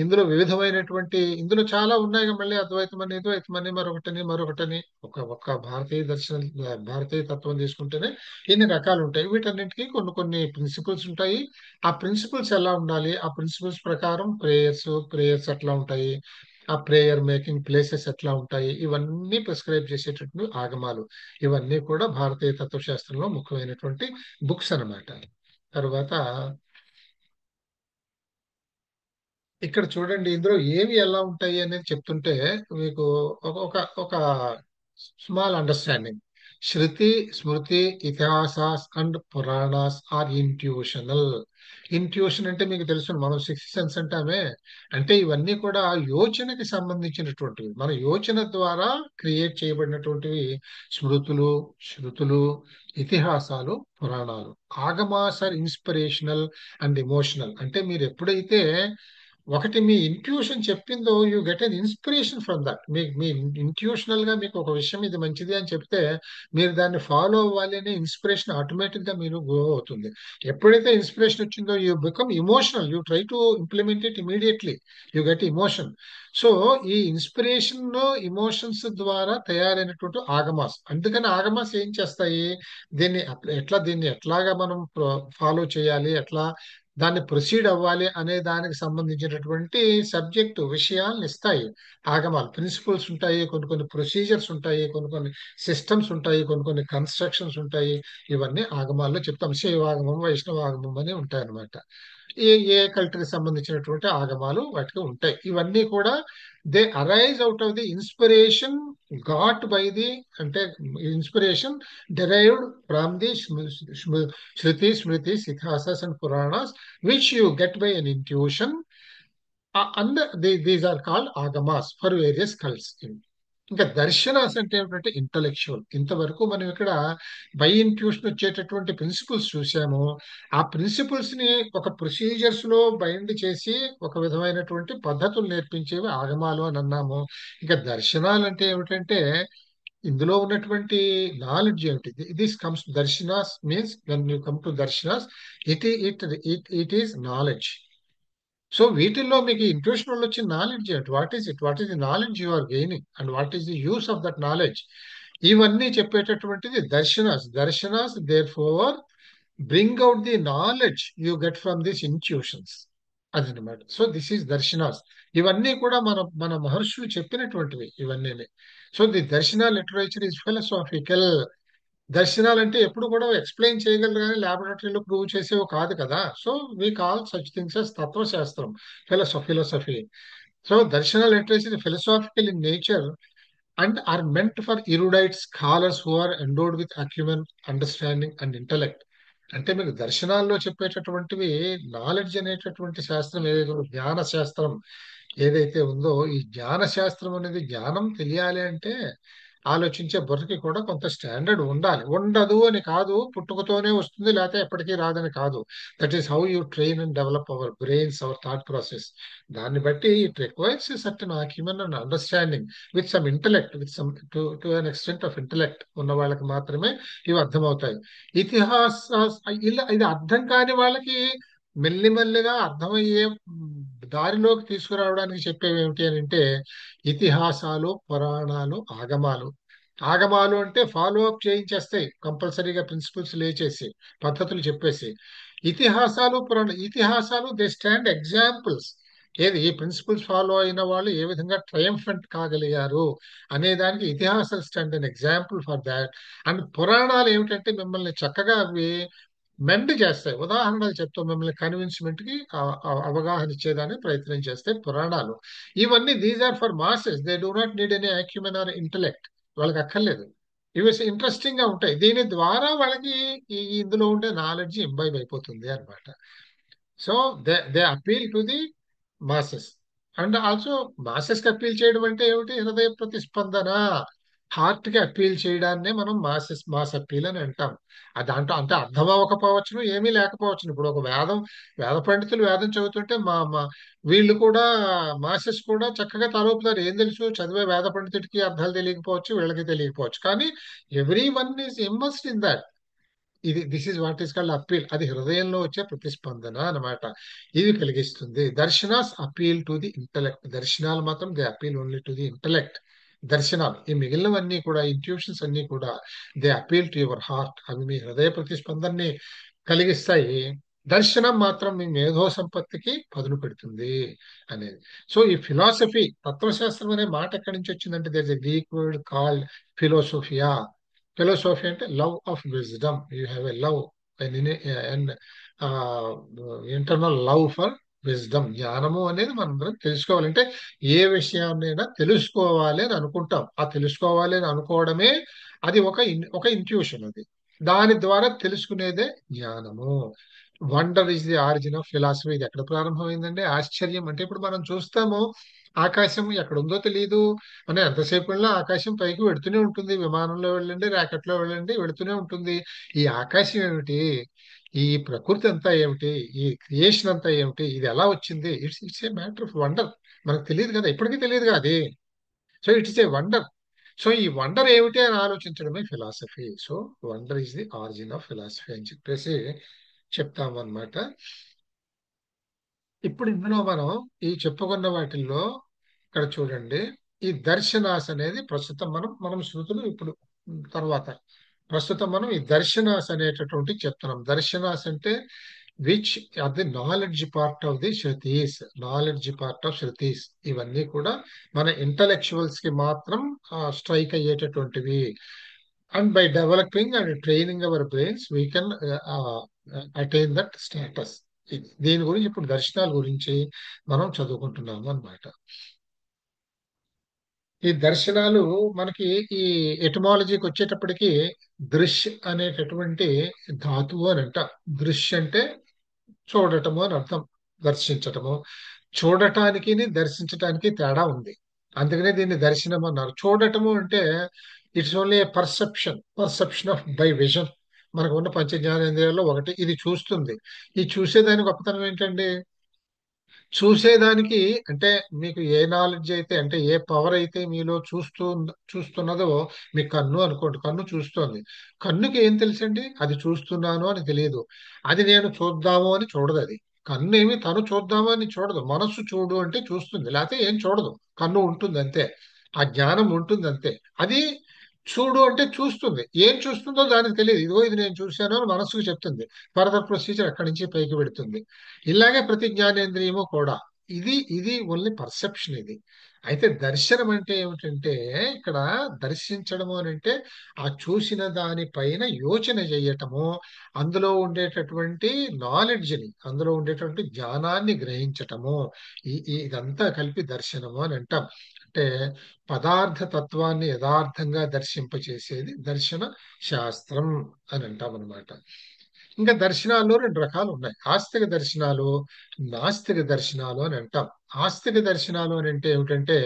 ఇందులో వివిధమైనటువంటి, ఇందులో చాలా ఉన్నాయి. మళ్ళీ అద్వైతమని, ద్వైతమని, మరొకటని ఒక భారతీయ తత్వం తీసుకుంటేనే ఎన్ని రకాలు ఉంటాయి. వీటన్నింటికి కొన్ని కొన్ని ప్రిన్సిపల్స్ ఉంటాయి. ఆ ప్రిన్సిపల్స్ ఎలా ఉండాలి, ఆ ప్రిన్సిపల్స్ ప్రకారం ప్రేయర్స్ అట్లా ఉంటాయి. ఆ ప్రేయర్ మేకింగ్ ప్లేసెస్ ఎట్లా ఉంటాయి, ఇవన్నీ ప్రిస్క్రైబ్ చేసేటటువంటి ఆగమాలు. ఇవన్నీ కూడా భారతీయ తత్వశాస్త్రంలో ముఖ్యమైనటువంటి బుక్స్ అన్నమాట. తర్వాత ఇక్కడ చూడండి, ఇందులో ఏవి ఎలా ఉంటాయి అనేది చెప్తుంటే మీకు ఒక ఒక ఒక small understanding. Shruti, smriti, itihasas and puranas are intuitional. Intuition అంటే మీకు తెలుసు, మనం సిక్స్త్ సెన్స్ అంటామే. అంటే ఇవన్నీ కూడా యోచనకి సంబంధించినటువంటివి, మన యోచన ద్వారా క్రియేట్ చేయబడినటువంటివి. స్మృతులు, శృతులు, ఇతిహాసాలు, పురాణాలు. Agamas are inspirational and emotional. అంటే మీరు ఎప్పుడైతే ఒకటి మీ ఇంట్యూషన్ చెప్పిందో, you get an inspiration from that. మీ ఇంట్యూషనల్ గా మీకు ఒక విషయం ఇది మంచిది అని చెప్తే మీరు దాన్ని ఫాలో అవ్వాలి అనే ఇన్స్పిరేషన్ ఆటోమేటిక్ గా మీరు గ్రో అవుతుంది. ఎప్పుడైతే ఇన్స్పిరేషన్ వచ్చిందో you become emotional, you try to implement it immediately, you get emotion. So ఈ ఇన్స్పిరేషన్ ఇమోషన్స్ ద్వారా తయారైనటువంటి ఆగమాస్. అందుకని ఆగమాస్ ఏం చేస్తాయి, దీన్ని ఎట్లాగా మనం ఫాలో చేయాలి, ఎట్లా దాన్ని ప్రొసీడ్ అవ్వాలి అనే దానికి సంబంధించినటువంటి సబ్జెక్టు విషయాలను ఇస్తాయి. ఆగమాలు ప్రిన్సిపల్స్ ఉంటాయి, కొన్ని కొన్ని ప్రొసీజర్స్ ఉంటాయి, కొన్ని కొన్ని సిస్టమ్స్ ఉంటాయి, కొన్ని కొన్ని కన్స్ట్రక్షన్స్ ఉంటాయి. ఇవన్నీ ఆగమాల్లో చెప్తాం. శైవాగమం, వైష్ణవాగమం అని ఉంటాయి అన్నమాట. ఏ ఏ కల్చర్కి సంబంధించినటువంటి ఆగమాలు వాటికి ఉంటాయి. ఇవన్నీ కూడా they arise out of the inspiration got by the, అంటే inspiration derived from the Shruti, Smritis, Ithasas, and Puranas, which you get by an intuition. And these are called agamas for various cults. ఇంకా దర్శనాస్ అంటే ఏమిటంటే intellectual. ఇంతవరకు మనం ఇక్కడ by intuition వచ్చేటటువంటి principles చూసాము. ఆ ప్రిన్సిపల్స్ ని ఒక ప్రొసీజర్స్ లో బైండ్ చేసి ఒక విధమైనటువంటి పద్ధతులు నేర్పించేవి ఆగమాలు అని అన్నాము. ఇంకా దర్శనాలు అంటే ఏమిటంటే ఇందులో ఉన్నటువంటి నాలెడ్జ్ ఏమిటి. This comes darshanas means when you come to darshanas, it is knowledge. So వీటిల్లో మీకు ఇంట్యూషన్ వల్ల వచ్చిన నాలెడ్జ్ ఏంటి, what is the knowledge you are gaining and what is the use of that knowledge. ఇవన్నీ చెప్పేటటువంటిది darshanas therefore bring out the knowledge you get from this intuitions. అదనమాట. So this is darshanas. ఇవన్నీ కూడా మన మన మహర్షులు చెప్పినటువంటివి ఇవన్నీ. So the darshana literature is philosophical. దర్శనాలు అంటే ఎప్పుడు కూడా ఎక్స్ప్లెయిన్ చేయగలరు కానీ ల్యాబొరేటరీలో ప్రూవ్ చేసేవి కాదు కదా. So we call such things as తత్వశాస్త్రం, ఫిలసఫీ. సో దర్శన literature philosophical in nature and are meant for erudite scholars who are endowed with acumen, understanding and intellect. అంటే మీకు దర్శనాల్లో చెప్పేటటువంటివి నాలెడ్జ్ అనేటటువంటి శాస్త్రం ఏదైతే జ్ఞాన శాస్త్రం ఏదైతే ఉందో, ఈ జ్ఞాన శాస్త్రం అనేది, జ్ఞానం తెలియాలి అంటే ఆలోచించే బుర్రకి కూడా కొంత స్టాండర్డ్ ఉండాలి. ఉండదు అని కాదు, పుట్టుకతోనే వస్తుంది లేకపోతే ఎప్పటికీ రాదని కాదు. That is how you train and develop our brains, our thought process. దాన్ని బట్టి it requires certain human and understanding with some intellect, with some to an extent of intellect ఉన్న వాళ్ళకి మాత్రమే ఇవి అర్థమవుతాయి. ఇతిహాస ఇలా ఇది అర్థం కాని వాళ్ళకి మెల్లిమెల్లిగా అర్థమయ్యే దారిలోకి తీసుకురావడానికి చెప్పేవి ఏమిటి అని అంటే ఇతిహాసాలు, పురాణాలు, ఆగమాలు. ఆగమాలు అంటే ఫాలో అప్ చేయించేస్తాయి, కంపల్సరీగా ప్రిన్సిపల్స్ లేచేసి పద్ధతులు చెప్పేసి. ఇతిహాసాలు దే స్టాండ్ ఎగ్జాంపుల్స్. ఏది ఈ ప్రిన్సిపల్స్ ఫాలో అయిన వాళ్ళు ఏ విధంగా ట్రయంఫెంట్ కాగలిగారు అనే దానికి ఇతిహాసాలు stand an example for that. And పురాణాలు ఏమిటంటే మిమ్మల్ని చక్కగా అవి మెండ్ చేస్తాయి. ఉదాహరణలు చెప్తాం, మిమ్మల్ని కన్విన్స్మెంట్ కి అవగాహన ఇచ్చేదానికి ప్రయత్నం చేస్తాయి పురాణాలు. ఇవన్నీ these are for masses, they do not need any acumen or intellect. వాళ్ళకి అక్కర్లేదు. ఇవి ఇంట్రెస్టింగ్ గా ఉంటాయి. దీని ద్వారా వాళ్ళకి ఇందులో ఉండే నాలెడ్జ్ ఇంబైబ్ అయిపోతుంది అనమాట. So they appeal to the masses. And also masses కి అప్పీల్ చేయడం అంటే ఏమిటి, హృదయ ప్రతిస్పందన, హార్ట్ కి అప్పీల్ చేయడాన్నే మనం మాస్ అప్పీల్ అని అంటాం. దాంట్లో అంటే అర్థం అవ్వకపోవచ్చును, ఏమీ లేకపోవచ్చును. ఇప్పుడు ఒక వేద పండితులు వేదం చదువుతుంటే మా వీళ్ళు కూడా మాసెస్ కూడా చక్కగా తలూపుతారు. ఏం తెలుసు, చదివే వేద పండితుడికి అర్థాలు తెలియకపోవచ్చు, వీళ్ళకి తెలియకపోవచ్చు, కానీ every one is immersed in that. This is what is called appeal. అది హృదయంలో వచ్చే ప్రతిస్పందన అన్నమాట. ఇది కలిగిస్తుంది. Darshanas appeal to the intellect. దర్శనాలు మాత్రం they appeal only to the intellect. దర్శనాలు, ఈ మిగిలినవన్నీ కూడా ఇంట్యూషన్స్ అన్ని కూడా they appeal to your heart. అవి మీ హృదయ ప్రతిస్పందనని కలిగిస్తాయి. దర్శనం మాత్రం మీ మేధో సంపత్తికి పదును పెడుతుంది అనేది. సో ఈ ఫిలాసఫీ, తత్వశాస్త్రం అనే మాట ఎక్కడి నుంచి వచ్చిందంటే there is a Greek word called philosophia. Philosophy అంటే love of wisdom. You have a love and internal love for wisdom. జ్ఞానము అనేది మనందరం తెలుసుకోవాలంటే ఏ విషయాన్నైనా తెలుసుకోవాలి అని అనుకుంటాం. ఆ తెలుసుకోవాలి అని అనుకోవడమే అది ఒక ఇంట్యూషన్. అది దాని ద్వారా తెలుసుకునేదే జ్ఞానము. Wonder is the origin of philosophy. ఇది ఎక్కడ ప్రారంభమైందంటే ఆశ్చర్యం. అంటే ఇప్పుడు మనం చూస్తాము ఆకాశం ఎక్కడ ఉందో తెలియదు. మనం ఎంతసేపు వెళ్ళినా ఆకాశం పైకి వెడుతూనే ఉంటుంది. విమానంలో వెళ్ళండి, రాకెట్ లో వెళ్ళండి, వెడుతూనే ఉంటుంది. ఈ ఆకాశం ఏమిటి, ఈ ప్రకృతి అంతా ఏమిటి, ఈ క్రియేషన్ అంతా ఏమిటి, ఇది ఎలా వచ్చింది, it's a matter of wonder. మనకు తెలియదు కదా, ఇప్పటికీ తెలియదు కదా అది. So it's a wonder. So ఈ వండర్ ఏమిటి అని ఆలోచించడమే philosophy. So wonder is the origin of philosophy అని చెప్పేసి చెప్తాము అన్నమాట. ఇప్పుడు ఇందులో మనం ఈ చెప్పుకున్న వాటిల్లో ఇక్కడ చూడండి, ఈ దర్శనాస్ అనేది ప్రస్తుతం మనం శృతులు ఇప్పుడు తర్వాత ప్రస్తుతం మనం ఈ దర్శనాస్ అనేటటువంటి చెప్తున్నాం. దర్శనాస్ అంటే which are the knowledge part of the shrutis. Knowledge part of shrutis ఇవన్నీ కూడా మన ఇంటలెక్చువల్స్ కి మాత్రం స్ట్రైక్ అయ్యేటటువంటివి. And by developing and training our brains we can attain that status. దీని గురించి ఇప్పుడు దర్శనాల గురించి మనం చదువుకుంటున్నాము అన్నమాట. ఈ దర్శనాలు మనకి ఈ ఎటిమాలజీకి వచ్చేటప్పటికి దృశ్ అనేటటువంటి ధాతువు అని అంట. దృశ్ అంటే చూడటము అని అర్థం, దర్శించటము. చూడటానికి దర్శించటానికి తేడా ఉంది. అందుకనే దీన్ని దర్శనం అన్నారు. చూడటము అంటే it's only perception, perception of by vision. మనకు ఉన్న పంచ జ్ఞానేంద్రియాల్లో ఒకటి ఇది చూస్తుంది. ఈ చూసేదాని గొప్పతనం ఏంటండి, చూసేదానికి అంటే మీకు ఏ నాలెడ్జ్ అయితే, అంటే ఏ పవర్ అయితే మీలో చూస్తున్నదో, మీ కన్ను అనుకోండి, కన్ను చూస్తోంది. కన్నుకి ఏం తెలుసండి, అది చూస్తున్నాను అని తెలియదు. అది నేను చూద్దాము అని చూడదు. అది కన్ను ఏమి తను చూద్దాము అని చూడదు. మనస్సు చూడు అంటే చూస్తుంది, లేకపోతే ఏం చూడదు. కన్ను ఉంటుంది అంతే, ఆ జ్ఞానం ఉంటుంది అంతే. అది చూడు అంటే చూస్తుంది, ఏం చూస్తుందో దానికి తెలియదు. ఇదిగో ఇది నేను చూశాను అని మనస్సుకు చెప్తుంది. ఫర్దర్ ప్రొసీజర్ అక్కడి నుంచి పైకి పెడుతుంది. ఇలాగే ప్రతి జ్ఞానేంద్రియము కూడా ఇది ఇది ఓన్లీ పర్సెప్షన్ ఇది. అయితే దర్శనం అంటే ఏమిటంటే, ఇక్కడ దర్శించడము అని అంటే ఆ చూసిన దానిపైన యోచన చేయటము, అందులో ఉండేటటువంటి నాలెడ్జ్ని, అందులో ఉండేటటువంటి జ్ఞానాన్ని గ్రహించటము. ఇదంతా కలిపి దర్శనము అని అంటాం. అంటే పదార్థ తత్వాన్ని యథార్థంగా దర్శింపచేసేది దర్శన శాస్త్రం అని అంటాం అనమాట. ఇంకా దర్శనాల్లో రెండు రకాలు ఉన్నాయి. ఆస్తిక దర్శనాలు, నాస్తిక దర్శనాలు అని అంటాం. ఆస్తిక దర్శనాలు అని అంటే ఏమిటంటే,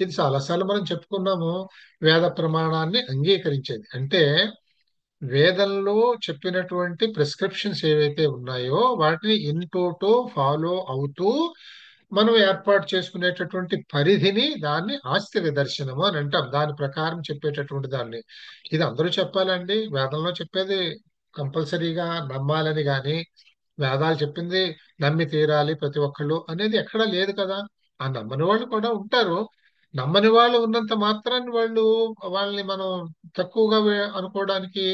ఇది చాలాసార్లు మనం చెప్పుకున్నాము, వేద ప్రమాణాన్ని అంగీకరించేది. అంటే వేదంలో చెప్పినటువంటి ప్రిస్క్రిప్షన్స్ ఏవైతే ఉన్నాయో వాటిని ఇన్ టోటో ఫాలో అవుతూ మనం ఏర్పాటు చేసుకునేటటువంటి పరిధిని, దాన్ని ఆస్తిక దర్శనము అని అంటాం. దాని ప్రకారం చెప్పేటటువంటి దాన్ని. ఇది అందరూ చెప్పాలండి, వేదంలో చెప్పేది కంపల్సరీగా నమ్మాలని కానీ, వేదాలు చెప్పింది నమ్మి తీరాలి ప్రతి ఒక్కళ్ళు అనేది ఎక్కడా లేదు కదా. ఆ నమ్మని వాళ్ళు కూడా ఉంటారు. నమ్మని వాళ్ళు ఉన్నంత మాత్రాన్ని వాళ్ళని మనం తక్కువగా అనుకోవడానికి,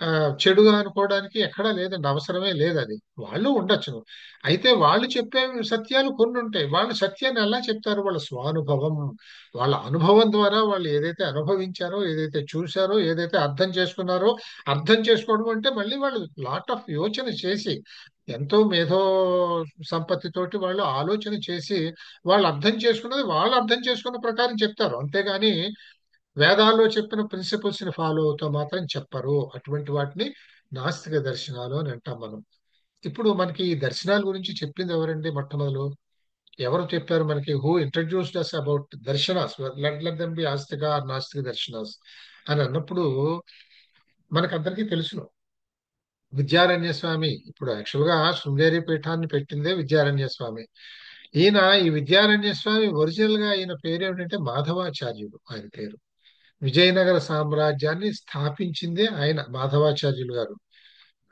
ఆ చెడుగా అనుకోవడానికి ఎక్కడా లేదండి, అవసరమే లేదు. అది వాళ్ళు ఉండొచ్చును. అయితే వాళ్ళు చెప్పే సత్యాలు కొన్ని ఉంటాయి. వాళ్ళు సత్యాన్ని ఎలా చెప్తారు, వాళ్ళ స్వానుభవం, వాళ్ళ అనుభవం ద్వారా వాళ్ళు ఏదైతే అనుభవించారో, ఏదైతే చూశారో, ఏదైతే అర్థం చేసుకున్నారో. అర్థం చేసుకోవడం అంటే మళ్ళీ వాళ్ళు లాట్ ఆఫ్ యోచన చేసి, ఎంతో మేధో సంపత్తితోటి వాళ్ళు ఆలోచన చేసి, వాళ్ళు అర్థం చేసుకున్నది వాళ్ళు అర్థం చేసుకున్న ప్రకారం చెప్తారు. అంతేగాని వేదాల్లో చెప్పిన ప్రిన్సిపల్స్ ని ఫాలో అవుతూ మాత్రం చెప్పరు. అటువంటి వాటిని నాస్తిక దర్శనాలు అని అంటాం మనం. ఇప్పుడు మనకి ఈ దర్శనాల గురించి చెప్పింది ఎవరండి మొట్టమొదలు, ఎవరు చెప్పారు మనకి? Who introduced us about darshanas, let them be astika or nastika darshanas అని అన్నప్పుడు మనకందరికీ తెలుసును. విద్యారణ్య స్వామి, ఇప్పుడు యాక్చువల్ గా శృంగేరి పీఠాన్ని పెట్టిందే విద్యారణ్య స్వామి. ఈ విద్యారణ్య స్వామి ఒరిజినల్ గా ఆయన పేరు ఏమిటంటే మాధవాచార్యుడు. ఆయన పేరు. విజయనగర సామ్రాజ్యాన్ని స్థాపించిందే ఆయన, మాధవాచార్యులు గారు.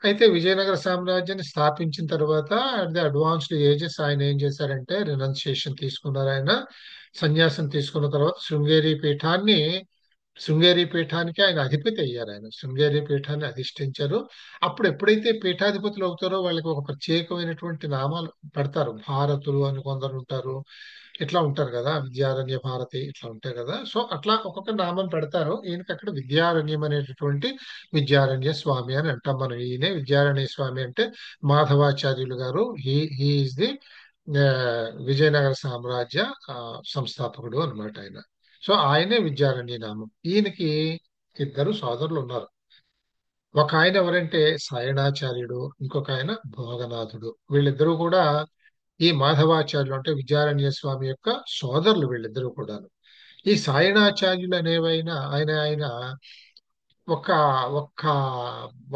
అయితే విజయనగర సామ్రాజ్యాన్ని స్థాపించిన తర్వాత అట్ ది అడ్వాన్స్డ్ ఏజెస్ ఆయన ఏం చేశారంటే రినౌన్సియేషన్ తీసుకున్నారు. ఆయన సన్యాసం తీసుకున్న తర్వాత శృంగేరి పీఠాన్ని శృంగేరి పీఠానికి ఆయన అధిపతి అయ్యారు. ఆయన శృంగేరి పీఠాన్ని అధిష్ఠించారు. అప్పుడు ఎప్పుడైతే పీఠాధిపతులు అవుతారో వాళ్ళకి ఒక ప్రత్యేకమైనటువంటి నామాలు పెడతారు. భారతులు అని కొందరు ఉంటారు, ఇట్లా ఉంటారు కదా, విద్యారణ్య భారతి ఇట్లా ఉంటాయి కదా. సో అట్లా ఒక్కొక్క నామం పెడతారు. ఈయనకి అక్కడ విద్యారణ్యం అనేటటువంటి విద్యారణ్య స్వామి అని అంటాం మనం. ఈయనే విద్యారణ్య స్వామి అంటే మాధవాచార్యులు గారు. హీ ఈజ్ ది విజయనగర సామ్రాజ్య ఆ, సంస్థాపకుడు అన్నమాట ఆయన. సో ఆయనే విద్యారణ్య నామం. ఈయనకి ఇద్దరు సోదరులు ఉన్నారు. ఒక ఆయన ఎవరంటే సాయణాచార్యుడు, ఇంకొక ఆయన భోగనాథుడు. వీళ్ళిద్దరూ కూడా ఈ మాధవాచార్యులు అంటే విద్యారణ్య స్వామి యొక్క సోదరులు వీళ్ళిద్దరూ కూడా. ఈ సాయణాచార్యులు అనేవైనా ఆయన ఆయన ఒక్క ఒక్క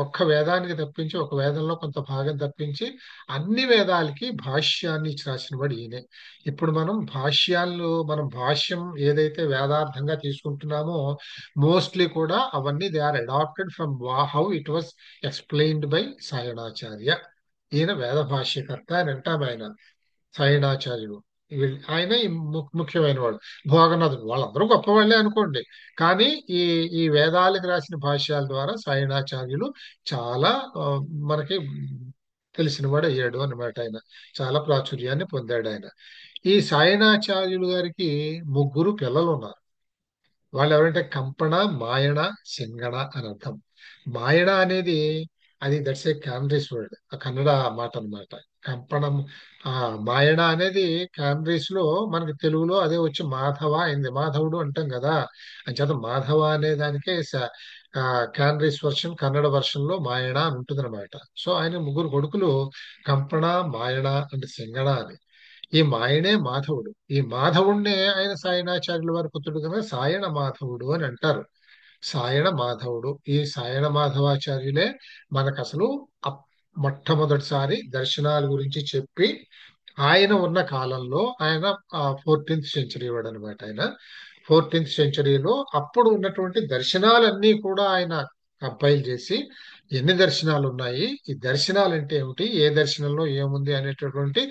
ఒక్క వేదానికి తప్పించి, ఒక వేదంలో కొంత భాగం తప్పించి అన్ని వేదాలకి భాష్యాన్ని ఇచ్చి రాసిన వాడు ఈయనే. ఇప్పుడు మనం భాష్యం ఏదైతే వేదార్థంగా తీసుకుంటున్నామో మోస్ట్లీ కూడా అవన్నీ they are adapted from how it was explained by Sayanacharya. ఈయన వేద భాష్యకర్త అని అంటాం ఆయన, సాయణాచార్యుడు. ఆయన ఈ ముఖ్యమైన వాడు. భోగనాథుడు, వాళ్ళందరూ గొప్పవాళ్లే అనుకోండి. కానీ ఈ ఈ వేదాలకు రాసిన భాష్యాల ద్వారా సాయణాచార్యులు చాలా మనకి తెలిసిన వాడు అయ్యాడు అన్నమాట. ఆయన చాలా ప్రాచుర్యాన్ని పొందాడు ఆయన. ఈ సాయణాచార్యులు గారికి ముగ్గురు పిల్లలు ఉన్నారు. వాళ్ళు ఎవరంటే కంపణ, మాయణ, సింగణ అని అర్థం. మాయణ అనేది అది దట్స్ ఏ కాండ్రీస్ వర్డ్, ఆ కన్నడ మాట అన్నమాట. కంపణం, ఆ మాయణ అనేది కాండ్రీస్ లో మనకి తెలుగులో అదే వచ్చి మాధవ అయింది. మాధవుడు అంటాం కదా, అంచేత మాధవ అనే దానికే కాండ్రీస్ వర్షన్, కన్నడ వర్షన్ లో మాయణ అని ఉంటుంది అనమాట. సో ఆయన ముగ్గురు కొడుకులు కంపణ, మాయణ అండ్ సింగణ అని. ఈ మాయనే మాధవుడు. ఈ మాధవుణ్ణే ఆయన సాయణాచార్యుల వారి పుత్రుడు కనుక సాయణ మాధవుడు అని అంటారు. సాయణ మాధవుడు, ఈ సాయణ మాధవాచార్యులే మనకు అసలు మొట్టమొదటిసారి దర్శనాల గురించి చెప్పి, ఆయన ఉన్న కాలంలో ఆయన 14th సెంచరీ వాడు అనమాట. ఆయన 14th సెంచరీలో అప్పుడు ఉన్నటువంటి దర్శనాలన్నీ కూడా ఆయన కంపైల్ చేసి ఎన్ని దర్శనాలు ఉన్నాయి, ఈ దర్శనాలు అంటే ఏమిటి, ఏ దర్శనంలో ఏముంది అనేటటువంటి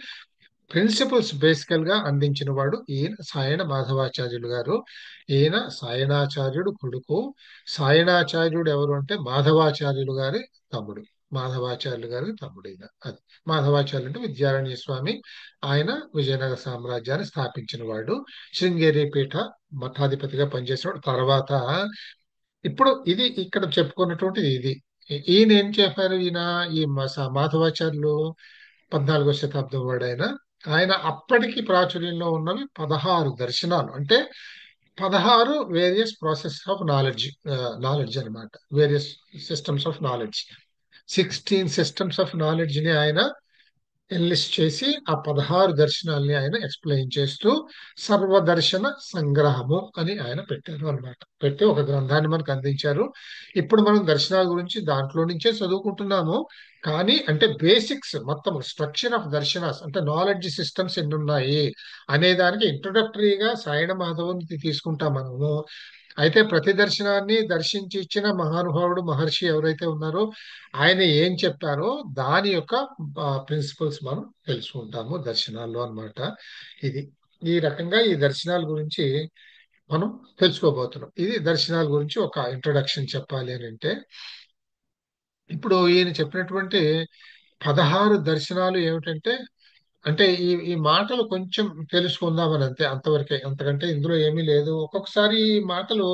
ప్రిన్సిపల్స్ బేసికల్ గా అందించిన వాడు ఈయన సాయణ మాధవాచార్యులు గారు. ఈయన సాయణాచార్యుడు కొడుకు. సాయణాచార్యుడు ఎవరు అంటే మాధవాచార్యులు గారి తమ్ముడు. మాధవాచార్యులు గారి తమ్ముడు ఈయన. అది మాధవాచార్యులు అంటే విద్యారణ్య స్వామి. ఆయన విజయనగర సామ్రాజ్యాన్ని స్థాపించిన వాడు. శృంగేరి పీఠ మఠాధిపతిగా పనిచేసినవాడు. తర్వాత ఇప్పుడు ఇది ఇక్కడ చెప్పుకున్నటువంటిది ఇది. ఈయన ఏం చెప్పారు, ఈయన ఈ మాధవాచార్యులు 14వ శతాబ్దం వాడైన ఆయన అప్పటికి ప్రాచుర్యంలో ఉన్నవి 16 దర్శనాలు. అంటే 16 వేరియస్ ప్రాసెస్ ఆఫ్ నాలెడ్జ్ అనమాట. Various systems of knowledge. 16 systems of knowledge ని ఆయన ఎన్లిస్ట్ చేసి ఆ 16 దర్శనాల్ని ఆయన ఎక్స్ప్లెయిన్ చేస్తూ సర్వదర్శన సంగ్రహము అని ఆయన పెట్టారు అన్నమాట. పెట్టి ఒక గ్రంథాన్ని మనకు అందించారు. ఇప్పుడు మనం దర్శనాల గురించి దాంట్లో నుంచే చదువుకుంటున్నాము. కానీ అంటే బేసిక్స్ మొత్తం స్ట్రక్చర్ ఆఫ్ దర్శనాస్ అంటే నాలెడ్జ్ సిస్టమ్స్ ఎన్ని ఉన్నాయి అనే దానికి ఇంట్రొడక్టరీగా సాయణ మాధవుని తీసుకుంటాం మనము. అయితే ప్రతి దర్శనాన్ని దర్శించి ఇచ్చిన మహానుభావుడు మహర్షి ఎవరైతే ఉన్నారో ఆయన ఏం చెప్పారో దాని యొక్క ప్రిన్సిపల్స్ మనం తెలుసుకుంటాము దర్శనాల్లో అన్నమాట. ఇది ఈ రకంగా ఈ దర్శనాల గురించి మనం తెలుసుకోబోతున్నాం. ఇది దర్శనాల గురించి ఒక ఇంట్రొడక్షన్ చెప్పాలి అని అంటే, ఇప్పుడు ఈయన చెప్పినటువంటి 16 దర్శనాలు ఏమిటంటే, అంటే ఈ మాటలు కొంచెం తెలుసుకుందామని అంతే, అంతవరకే. అంతకంటే ఇందులో ఏమీ లేదు. ఒక్కొక్కసారి ఈ మాటలు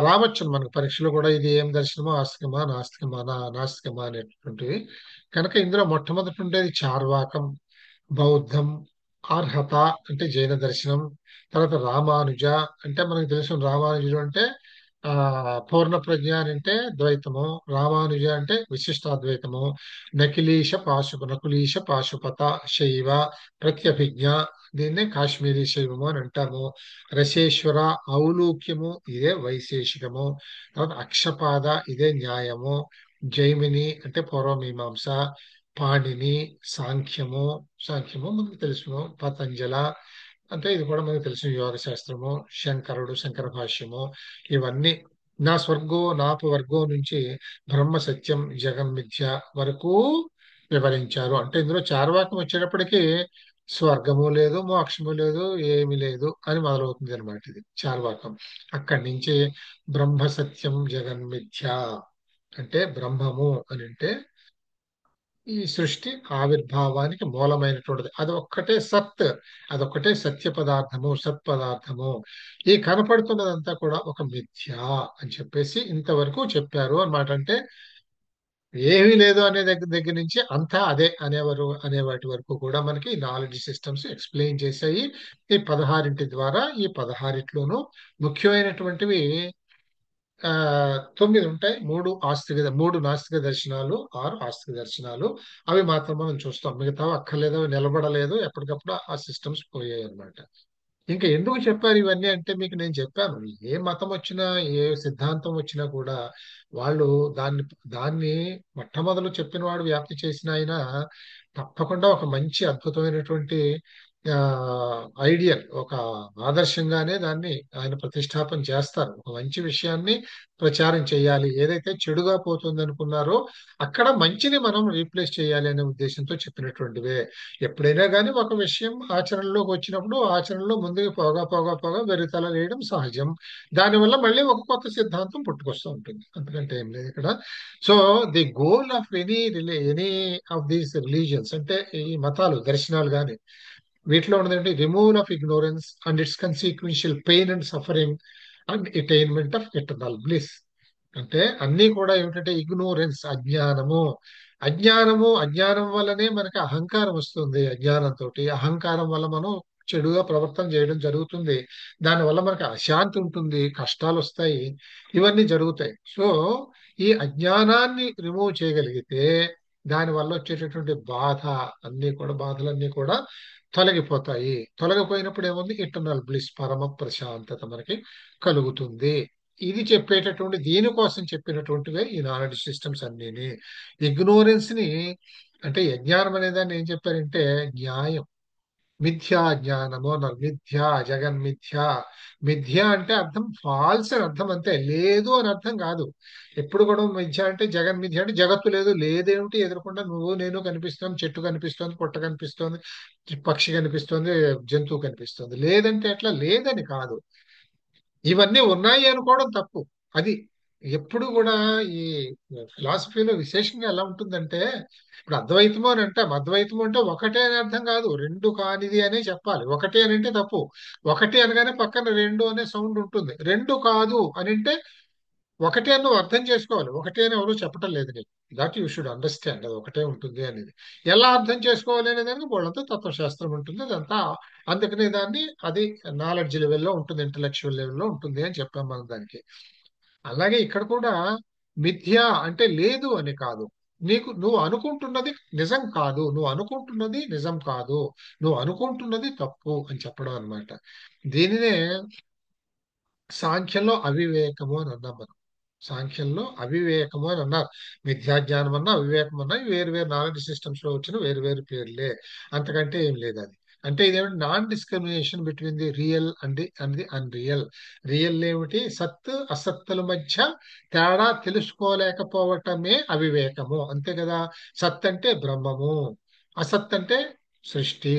రావచ్చు మనకు పరీక్షలో కూడా, ఇది ఏం దర్శనమో ఆస్తికమా నాస్తికమా నాస్తికమా అనేటువంటివి. కనుక ఇందులో మొట్టమొదటి ఉండేది చార్వాకం, బౌద్ధం, అర్హత అంటే జైన దర్శనం. తర్వాత రామానుజ అంటే మనకు తెలుసు, రామానుజుడు అంటే ఆ పూర్ణ ప్రజ్ఞ అని అంటే ద్వైతము, రామానుజ అంటే విశిష్టాద్వైతము, నకులీశ పాశుపత శైవ ప్రత్యభిజ్ఞ, దీన్నే కాశ్మీరీ శైవము అని అంటాము. రసేశ్వర ఔలూక్యము, ఇదే వైశేషికము. తర్వాత అక్షపాద, ఇదే న్యాయము. జైమిని అంటే పూర్వమీమాంస. పాణిని సాంఖ్యము మనకు తెలుసును. పతంజల అంటే ఇది కూడా మనకు తెలిసిన యోగ శాస్త్రము. శంకరుడు, శంకర భాష్యము. ఇవన్నీ నా స్వర్గో నాపు వర్గో నుంచి బ్రహ్మ సత్యం జగన్మిథ్య వరకు వివరించారు. అంటే ఇందులో చార్వాకం వచ్చేటప్పటికి స్వర్గము లేదు, మోక్షము లేదు, ఏమీ లేదు అని మొదలవుతుంది అనమాట ఇది చార్వాకం. అక్కడి నుంచి బ్రహ్మ సత్యం జగన్మిథ్య అంటే బ్రహ్మము అని అంటే ఈ సృష్టి ఆవిర్భావానికి మూలమైనటువంటిది. అది ఒక్కటే సత్, అదొక్కటే సత్య పదార్థము, సత్పదార్థము. ఈ కనపడుతున్నదంతా కూడా ఒక మిథ్య అని చెప్పేసి ఇంతవరకు చెప్పారు అన్నమాట. అంటే ఏమీ లేదు అనే దగ్గర దగ్గర నుంచి అంతా అదే అనేవారు అనే వాటి వరకు కూడా మనకి నాలెడ్జ్ సిస్టమ్స్ ఎక్స్ప్లెయిన్ చేశాయి. ఈ 16 ద్వారా, ఈ 16లోనూ ముఖ్యమైనటువంటివి ఆ 9 ఉంటాయి. మూడు నాస్తిక దర్శనాలు, 6 ఆస్తిక దర్శనాలు. అవి మాత్రం మనం చూస్తాం. మిగతావి అక్కర్లేదు, అవి నిలబడలేదు, ఎప్పటికప్పుడు ఆ సిస్టమ్స్ పోయాయి అన్నమాట. ఇంకా ఎందుకు చెప్పారు ఇవన్నీ అంటే మీకు నేను చెప్పాను. ఏ మతం వచ్చినా, ఏ సిద్ధాంతం వచ్చినా కూడా వాళ్ళు దాన్ని దాన్ని మొట్టమొదలు చెప్పిన వాడు, వ్యాప్తి చేసిన ఆయన తప్పకుండా ఒక మంచి అద్భుతమైనటువంటి ఆ ఐడియల్, ఒక ఆదర్శంగానే దాన్ని ఆయన ప్రతిష్టాపన చేస్తారు. ఒక మంచి విషయాన్ని ప్రచారం చేయాలి. ఏదైతే చెడుగా పోతుంది అనుకున్నారో అక్కడ మంచిని మనం రీప్లేస్ చేయాలి అనే ఉద్దేశంతో చెప్పినటువంటివే. ఎప్పుడైనా కానీ ఒక విషయం ఆచరణలోకి వచ్చినప్పుడు ఆచరణలో ముందుకు పోగా పోగా పోగా వెర్రితల వేయడం సహజం. దానివల్ల మళ్ళీ ఒక కొత్త సిద్ధాంతం పుట్టుకొస్తూ ఉంటుంది. అంతకంటే ఏం లేదు ఇక్కడ. So the goal of any of these religions అంటే ఈ మతాలు, దర్శనాలు కానీ వీటిలో ఉన్నదంటే removal of ignorance and its consequential pain and suffering and attainment of eternal bliss. అంటే అన్ని కూడా ఏమిటంటే ఇగ్నోరెన్స్, అజ్ఞానము. అజ్ఞానం వల్లనే మనకి అహంకారం వస్తుంది. అజ్ఞానంతో అహంకారం వల్ల మనం చెడుగా ప్రవర్తన చేయడం జరుగుతుంది. దానివల్ల మనకి అశాంతి ఉంటుంది, కష్టాలు వస్తాయి, ఇవన్నీ జరుగుతాయి. సో ఈ అజ్ఞానాన్ని రిమూవ్ చేయగలిగితే దాని వల్ల వచ్చేటటువంటి బాధలన్నీ కూడా తొలగిపోతాయి. తొలగిపోయినప్పుడు ఏముంది, ఇటర్నల్ బ్లిస్, పరమ ప్రశాంతత మనకి కలుగుతుంది. ఇది చెప్పేటటువంటి దీనికోసం చెప్పినటువంటివే ఈ నాలెడ్జ్ సిస్టమ్స్ అన్నీని. ఇగ్నోరెన్స్ ని అంటే అజ్ఞానం అనే దాన్ని ఏం చెప్పారంటే న్యాయం, మిథ్యా జ్ఞానము అన్నారు. జగన్మిథ్య. మిథ్య అంటే అర్థం ఫాల్స్ అని అర్థం, అంతే, లేదు అని అర్థం కాదు. ఎప్పుడు కూడా మిథ్య అంటే జగన్మిథ్య అంటే జగత్తు లేదు, లేదేమిటి ఎదురకుండా నువ్వు నేను కనిపిస్తోంది, చెట్టు కనిపిస్తోంది, పుట్ట కనిపిస్తోంది, పక్షి కనిపిస్తోంది, జంతువు కనిపిస్తోంది. లేదంటే ఎట్లా, లేదని కాదు. ఇవన్నీ ఉన్నాయి అనుకోవడం తప్పు. అది ఎప్పుడు కూడా ఈ ఫిలాసఫీలో విశేషంగా ఎలా ఉంటుందంటే, ఇప్పుడు అద్వైతము అని అంటాం. అద్వైతము అంటే ఒకటే అని అర్థం కాదు, రెండు కానిది అనే చెప్పాలి. ఒకటే అని అంటే తప్పు. ఒకటి అనగానే పక్కన రెండు అనే సౌండ్ ఉంటుంది. రెండు కాదు అని అంటే ఒకటే అని నువ్వు అర్థం చేసుకోవాలి. ఒకటే అని ఎవరు చెప్పటం లేదు నీకు. దట్ యూ షుడ్ అండర్స్టాండ్, అది ఒకటే ఉంటుంది అనేది. ఎలా అర్థం చేసుకోవాలి అనే దానికి వాళ్ళంతా తత్వశాస్త్రం ఉంటుంది. అదంతా అందుకనే దాన్ని అది నాలెడ్జ్ లెవెల్లో ఉంటుంది, ఇంటలెక్చువల్ లెవెల్లో ఉంటుంది అని చెప్పాం మనం దానికి. అలాగే ఇక్కడ కూడా మిథ్య అంటే లేదు అని కాదు. నువ్వు అనుకుంటున్నది నిజం కాదు, నువ్వు అనుకుంటున్నది నిజం కాదు, నువ్వు అనుకుంటున్నది తప్పు అని చెప్పడం అన్నమాట. దీనినే సాంఖ్యంలో అవివేకము అని అన్నాం మనం. సాంఖ్యంలో అవివేకము అని అన్నారు. మిథ్యాజ్ఞానం అన్నా అవివేకం అన్నా ఇవి వేరు వేరు నాలెడ్జ్ సిస్టమ్స్ లో వచ్చిన వేరు వేరు పేర్లే. అంతకంటే ఏం లేదు అది. అంటే ఇదేమిటి, non discrimination between the real and the unreal. Real ఏమిటి, సత్ అసత్తుల మధ్య తేడా తెలుసుకోలేకపోవటమే అవివేకము, అంతే కదా. సత్ అంటే బ్రహ్మము, అసత్ అంటే సృష్టి.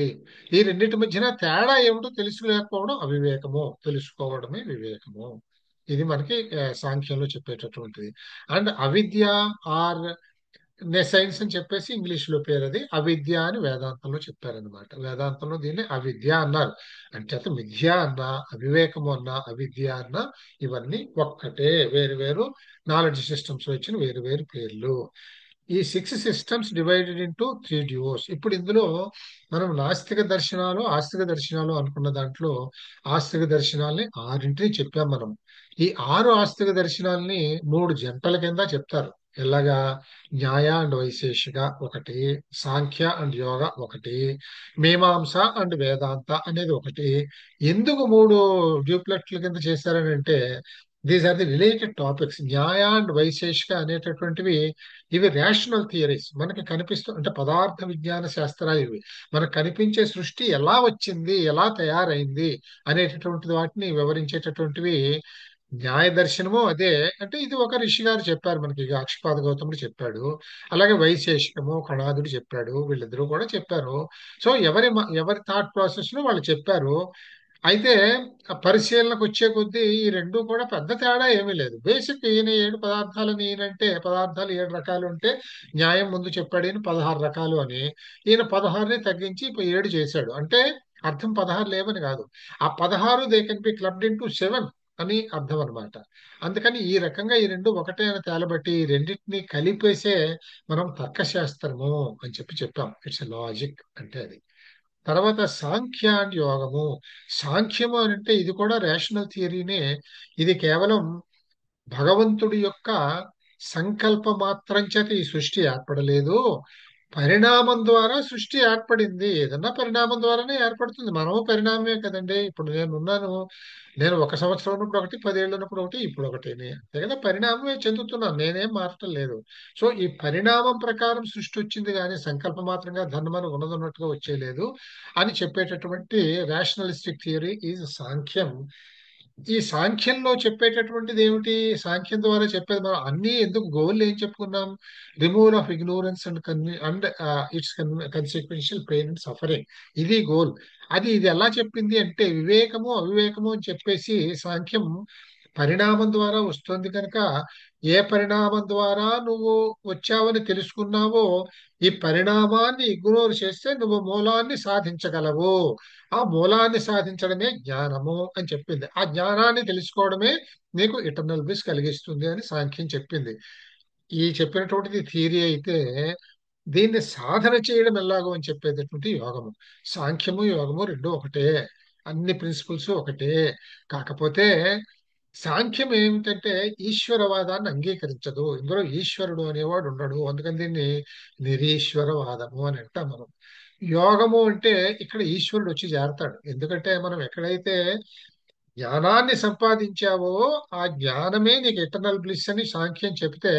ఈ రెండింటి మధ్యన తేడా ఏమిటో తెలుసుకోలేకపోవడం అవివేకము, తెలుసుకోవడమే వివేకము. ఇది మనకి సాంఖ్యంలో చెప్పేటటువంటిది. అండ్ అవిద్య ఆర్ సైన్స్ అని చెప్పేసి ఇంగ్లీష్ లో పేరు, అది అవిద్య అని వేదాంతంలో చెప్పారనమాట. వేదాంతంలో దీన్ని అవిద్య అన్నారు. అంచేత మిథ్య అన్నా, అవివేకము అన్నా, అవిద్య అన్నా ఇవన్నీ ఒక్కటే, వేరు వేరు నాలెడ్జ్ సిస్టమ్స్ లో వచ్చిన వేరు వేరు పేర్లు. ఈ 6 సిస్టమ్స్ డివైడెడ్ ఇంటూ 3 డ్యూస్. ఇప్పుడు ఇందులో మనం నాస్తిక దర్శనాలు, ఆస్తిక దర్శనాలు అనుకున్న దాంట్లో ఆస్తిక దర్శనాల్ని ఆరింటిని చెప్పాం మనం. ఈ 6 ఆస్తిక దర్శనాల్ని 3 జంటల కింద చెప్తారు. ఎలాగా, న్యాయ అండ్ వైశేషిక ఒకటి, సాంఖ్య అండ్ యోగ ఒకటి, మీమాంస అండ్ వేదాంత అనేది ఒకటి. ఎందుకు 3 డ్యూప్లెట్ల కింద చేశారని అంటే these are the related topics. Nyaya and Vaisheshika అనేటటువంటివి ఇవి రేషనల్ థియరీస్. మనకి కనిపిస్తూ అంటే పదార్థ విజ్ఞాన శాస్త్రాలు ఇవి. మనకు కనిపించే సృష్టి ఎలా వచ్చింది, ఎలా తయారైంది అనేటటువంటి వాటిని వివరించేటటువంటివి న్యాయ దర్శనము అదే. అంటే ఇది ఒక ఋషి గారు చెప్పారు మనకి, అక్షపాద గౌతముడు చెప్పాడు, అలాగే వైశేషికము కణాదుడు చెప్పాడు, వీళ్ళిద్దరూ కూడా చెప్పారు. సో ఎవరి థాట్ ప్రాసెస్ లో వాళ్ళు చెప్పారు. అయితే ఆ పరిశీలనకు వచ్చే కొద్దీ ఈ రెండు కూడా పెద్ద తేడా ఏమీ లేదు. బేసిక్ ఈయన 7 పదార్థాలని, ఈయనంటే పదార్థాలు 7 రకాలు ఉంటే న్యాయం ముందు చెప్పాడు ఈయన 16 రకాలు అని. ఈయన 16ని తగ్గించి ఇప్పుడు 7 చేశాడు. అంటే అర్థం 16 లేవని కాదు, ఆ 16 they can be clubbed into 7 అని అర్థం అన్నమాట. అందుకని ఈ రకంగా ఈ రెండు ఒకటే అని తేలబట్టి ఈ రెండింటిని కలిపేసే మనం తర్కశాస్త్రము అని చెప్పాం. ఇట్స్ ఎ లాజిక్ అంటే అది. తర్వాత సాంఖ్య అండ్ యోగము. సాంఖ్యము అని అంటే ఇది కూడా రేషనల్ థియరీనే. ఇది కేవలం భగవంతుడి యొక్క సంకల్ప మాత్రం చేత ఈ సృష్టి ఏర్పడలేదు, పరిణామం ద్వారా సృష్టి ఏర్పడింది. ఏదన్నా పరిణామం ద్వారానే ఏర్పడుతుంది. మనము పరిణామమే కదండి. ఇప్పుడు నేను ఉన్నాను, నేను 1 సంవత్సరం ఉన్నప్పుడు ఒకటి, 10 ఏళ్ళు ఉన్నప్పుడు ఒకటి, ఇప్పుడు ఒకటి, అంతే కదా, పరిణామమే చెందుతున్నాను, నేనేం మారటం లేదు. సో ఈ పరిణామం ప్రకారం సృష్టి వచ్చింది కానీ సంకల్ప మాత్రంగా ధర్మను ఉన్నదన్నట్టుగా వచ్చేయలేదు అని చెప్పేటటువంటి రేషనలిస్టిక్ థియరీ ఈజ్ సాంఖ్యం. ఈ సాంఖ్యంలో చెప్పేటటువంటిది ఏమిటి? సాంఖ్యం ద్వారా చెప్పేది మనం అన్ని ఎందుకు గోల్ ఏం చెప్పుకున్నాం? Removal of ignorance and its consequential pain and suffering. ఇది గోల్. ఇది ఎలా చెప్పింది అంటే వివేకము అవివేకము అని చెప్పేసి సాంఖ్యం పరిణామం ద్వారా వస్తుంది కనుక ఏ పరిణామం ద్వారా నువ్వు వచ్చావని తెలుసుకున్నావో ఈ పరిణామాన్ని ఇగ్నోర్ చేస్తే నువ్వు మూలాన్ని సాధించగలవు. ఆ మూలాన్ని సాధించడమే జ్ఞానము అని చెప్పింది. ఆ జ్ఞానాన్ని తెలుసుకోవడమే నీకు ఇటర్నల్ బ్లిస్ కలిగిస్తుంది అని సాంఖ్యం చెప్పింది. ఈ చెప్పినటువంటిది థియరీ అయితే, దీన్ని సాధన చేయడం ఎలాగో అని చెప్పేటటువంటి యోగము. సాంఖ్యము యోగము రెండు ఒకటే, అన్ని ప్రిన్సిపల్స్ ఒకటే. కాకపోతే సాంఖ్యం ఏమిటంటే ఈశ్వరవాదాన్ని అంగీకరించదు. ఇందులో ఈశ్వరుడు అనేవాడు ఉండడు, అందుకని దీన్ని నిరీశ్వరవాదము అని అంటాం మనం. యోగము అంటే ఇక్కడ ఈశ్వరుడు వచ్చి చేరతాడు. ఎందుకంటే మనం ఎక్కడైతే జ్ఞానాన్ని సంపాదించావో ఆ జ్ఞానమే నీకు ఎటర్నల్ బ్లిస్ అని సాంఖ్యం చెప్తే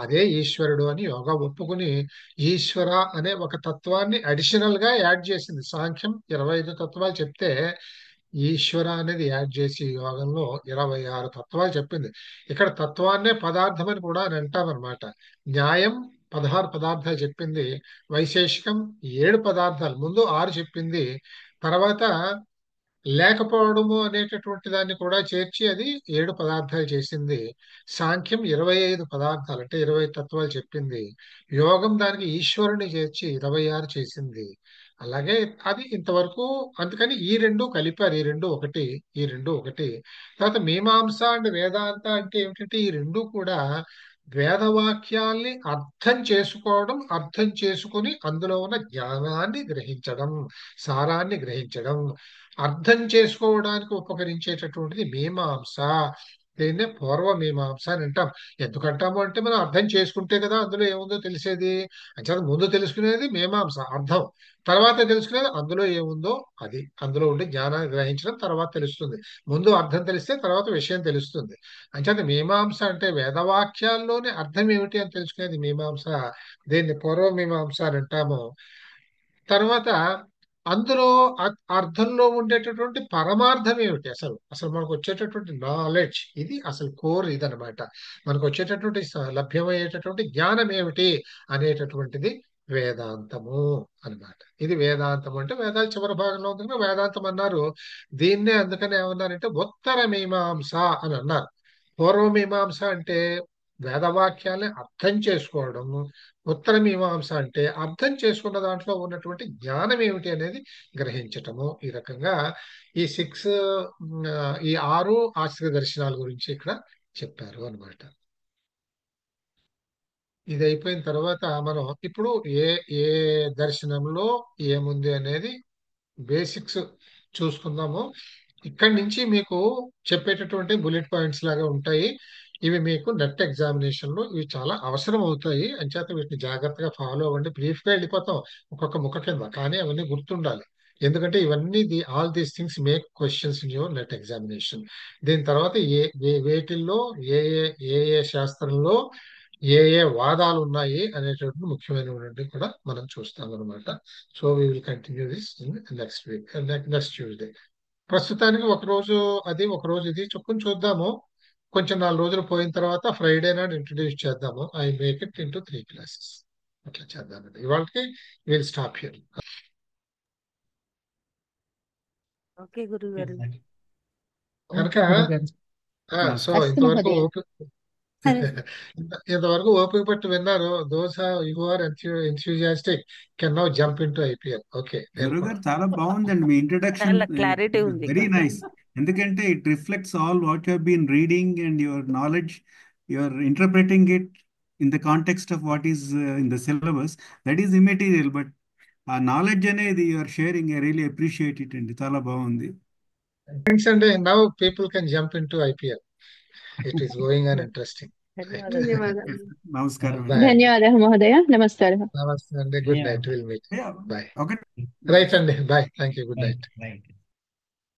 అదే ఈశ్వరుడు అని యోగా ఒప్పుకుని ఈశ్వర అనే ఒక తత్వాన్ని అడిషనల్ గా యాడ్ చేసింది. సాంఖ్యం 25 తత్వాలు చెప్తే ఈశ్వర అనేది యాడ్ చేసి యోగంలో 26 తత్వాలు చెప్పింది. ఇక్కడ తత్వాన్నే పదార్థం అని కూడా అని అంటామన్నమాట. న్యాయం 16 పదార్థాలు చెప్పింది, వైశేషికం 7 పదార్థాలు, ముందు 6 చెప్పింది, తర్వాత లేకపోవడము అనేటటువంటి దాన్ని కూడా చేర్చి అది 7 పదార్థాలు చేసింది. సాంఖ్యం 25 పదార్థాలు అంటే 20 తత్వాలు చెప్పింది. యోగం దానికి ఈశ్వరుని చేర్చి 26 చేసింది. అలాగే అది ఇంతవరకు. అందుకని ఈ రెండు కలిపారు, ఈ రెండు ఒకటి, ఈ రెండు ఒకటి. తర్వాత మీమాంస అండ్ వేదాంత అంటే ఏమిటంటే ఈ రెండు కూడా వేదవాక్యాల్ని అర్థం చేసుకోవడం, అర్థం చేసుకుని అందులో ఉన్న జ్ఞానాన్ని గ్రహించడం, సారాన్ని గ్రహించడం. అర్థం చేసుకోవడానికి ఉపకరించేటటువంటిది మీమాంస. దీన్నే పూర్వ మీమాంస అని అంటాం. ఎందుకంటాము అంటే మనం అర్థం చేసుకుంటే కదా అందులో ఏముందో తెలిసేది. అంచేత ముందు తెలుసుకునేది మీమాంస అర్థం, తర్వాత తెలుసుకునేది అందులో ఏముందో అది. అందులో ఉండి జ్ఞానాన్ని గ్రహించడం తర్వాత తెలుస్తుంది. ముందు అర్థం తెలిస్తే తర్వాత విషయం తెలుస్తుంది. అంచేత మీమాంస అంటే వేదవాక్యాల్లోని అర్థం ఏమిటి అని తెలుసుకునేది మీమాంస. దీన్ని పూర్వ మీమాంస అని అంటాము. తర్వాత అందులో అర్థంలో ఉండేటటువంటి పరమార్థం ఏమిటి, అసలు అసలు మనకు వచ్చేటటువంటి నాలెడ్జ్, ఇది అసలు కోర్ ఇదనమాట. మనకు వచ్చేటటువంటి లభ్యమయ్యేటటువంటి జ్ఞానం ఏమిటి అనేటటువంటిది వేదాంతము అన్నమాట. ఇది వేదాంతం అంటే వేదాలు చివరి భాగంలో ఉంది కనుక వేదాంతం అన్నారు. దీన్నే అందుకని ఏమన్నారంటే ఉత్తర మీమాంస అని అన్నారు. పూర్వ మీమాంస అంటే వేదవాక్యాల్ని అర్థం చేసుకోవడము, ఉత్తర మీమాంస అంటే అర్థం చేసుకున్న దాంట్లో ఉన్నటువంటి జ్ఞానం ఏమిటి అనేది గ్రహించటము. ఈ రకంగా ఈ సిక్స్, ఈ 6 ఆశ్రయ దర్శనాల గురించి ఇక్కడ చెప్పారు అన్నమాట. ఇది అయిపోయిన తర్వాత మనం ఇప్పుడు ఏ ఏ దర్శనంలో ఏముంది అనేది బేసిక్స్ చూసుకుందాము. ఇక్కడి నుంచి మీకు చెప్పేటటువంటి బుల్లెట్ పాయింట్స్ లాగా ఉంటాయి. ఇవి మీకు నెట్ ఎగ్జామినేషన్ లో ఇవి చాలా అవసరం అవుతాయి. అంచేత వీటిని జాగ్రత్తగా ఫాలో అవ్వండి. బ్రీఫ్ గా వెళ్ళిపోతాం ఒక్కొక్క ముక్క కింద, కానీ అవన్నీ గుర్తుండాలి. ఎందుకంటే ఇవన్నీ all these things make questions in your net examination. దీని తర్వాత వేటిల్లో ఏ ఏ ఏ ఏ శాస్త్రంలో ఏ ఏ వాదాలు ఉన్నాయి అనేటువంటి ముఖ్యమైనటువంటి కూడా మనం చూస్తాం అనమాట. So we will continue this in next week, next Tuesday. ప్రస్తుతానికి ఒక రోజు అది ఒక రోజు ఇది చొప్పున చూద్దాము. కొంచెం 4 రోజులు పోయిన తర్వాత ఫ్రైడే నాడు ఇంట్రడ్యూస్ చేద్దాము. I make it into 3 classes. అట్లా చేద్దామండి. ఇవాళకి విల్ స్టాప్ హియర్. ఓకే గురువు గారు. కనుక ఓకే గురుగారు. సో నమస్కారం. అస్తు ఇంతవరకు మహోదయ. ఓపిక ఇంతవరకు ఓపిక పట్టి విన్నారు. Those you are enthusiastic can now jump into IPL. Okay, గురుగారు చాలా బాగుందండి మీ ఇంట్రడక్షన్, చాలా క్లారిటీ ఉంది. Very nice. ఎందుకంటే it reflects all what you been reading and your knowledge, your interpreting it in the context of what is in the syllabus. That is immaterial, but ఆ knowledge అనేది your sharing. I really appreciate it అండి, చాలా బాగుంది. Thanks అండి. Now people can jump into IPL. It is going on interesting. ధన్యవాదాలు. నమస్కారం Bye. అండి. ధన్యవాదాలు మహోదయ. నమస్కారం. నమస్తే అండి. Good night. Will meet. Bye. ఒకటి రైట్ అండి. Bye. Thank you. Good night. Right.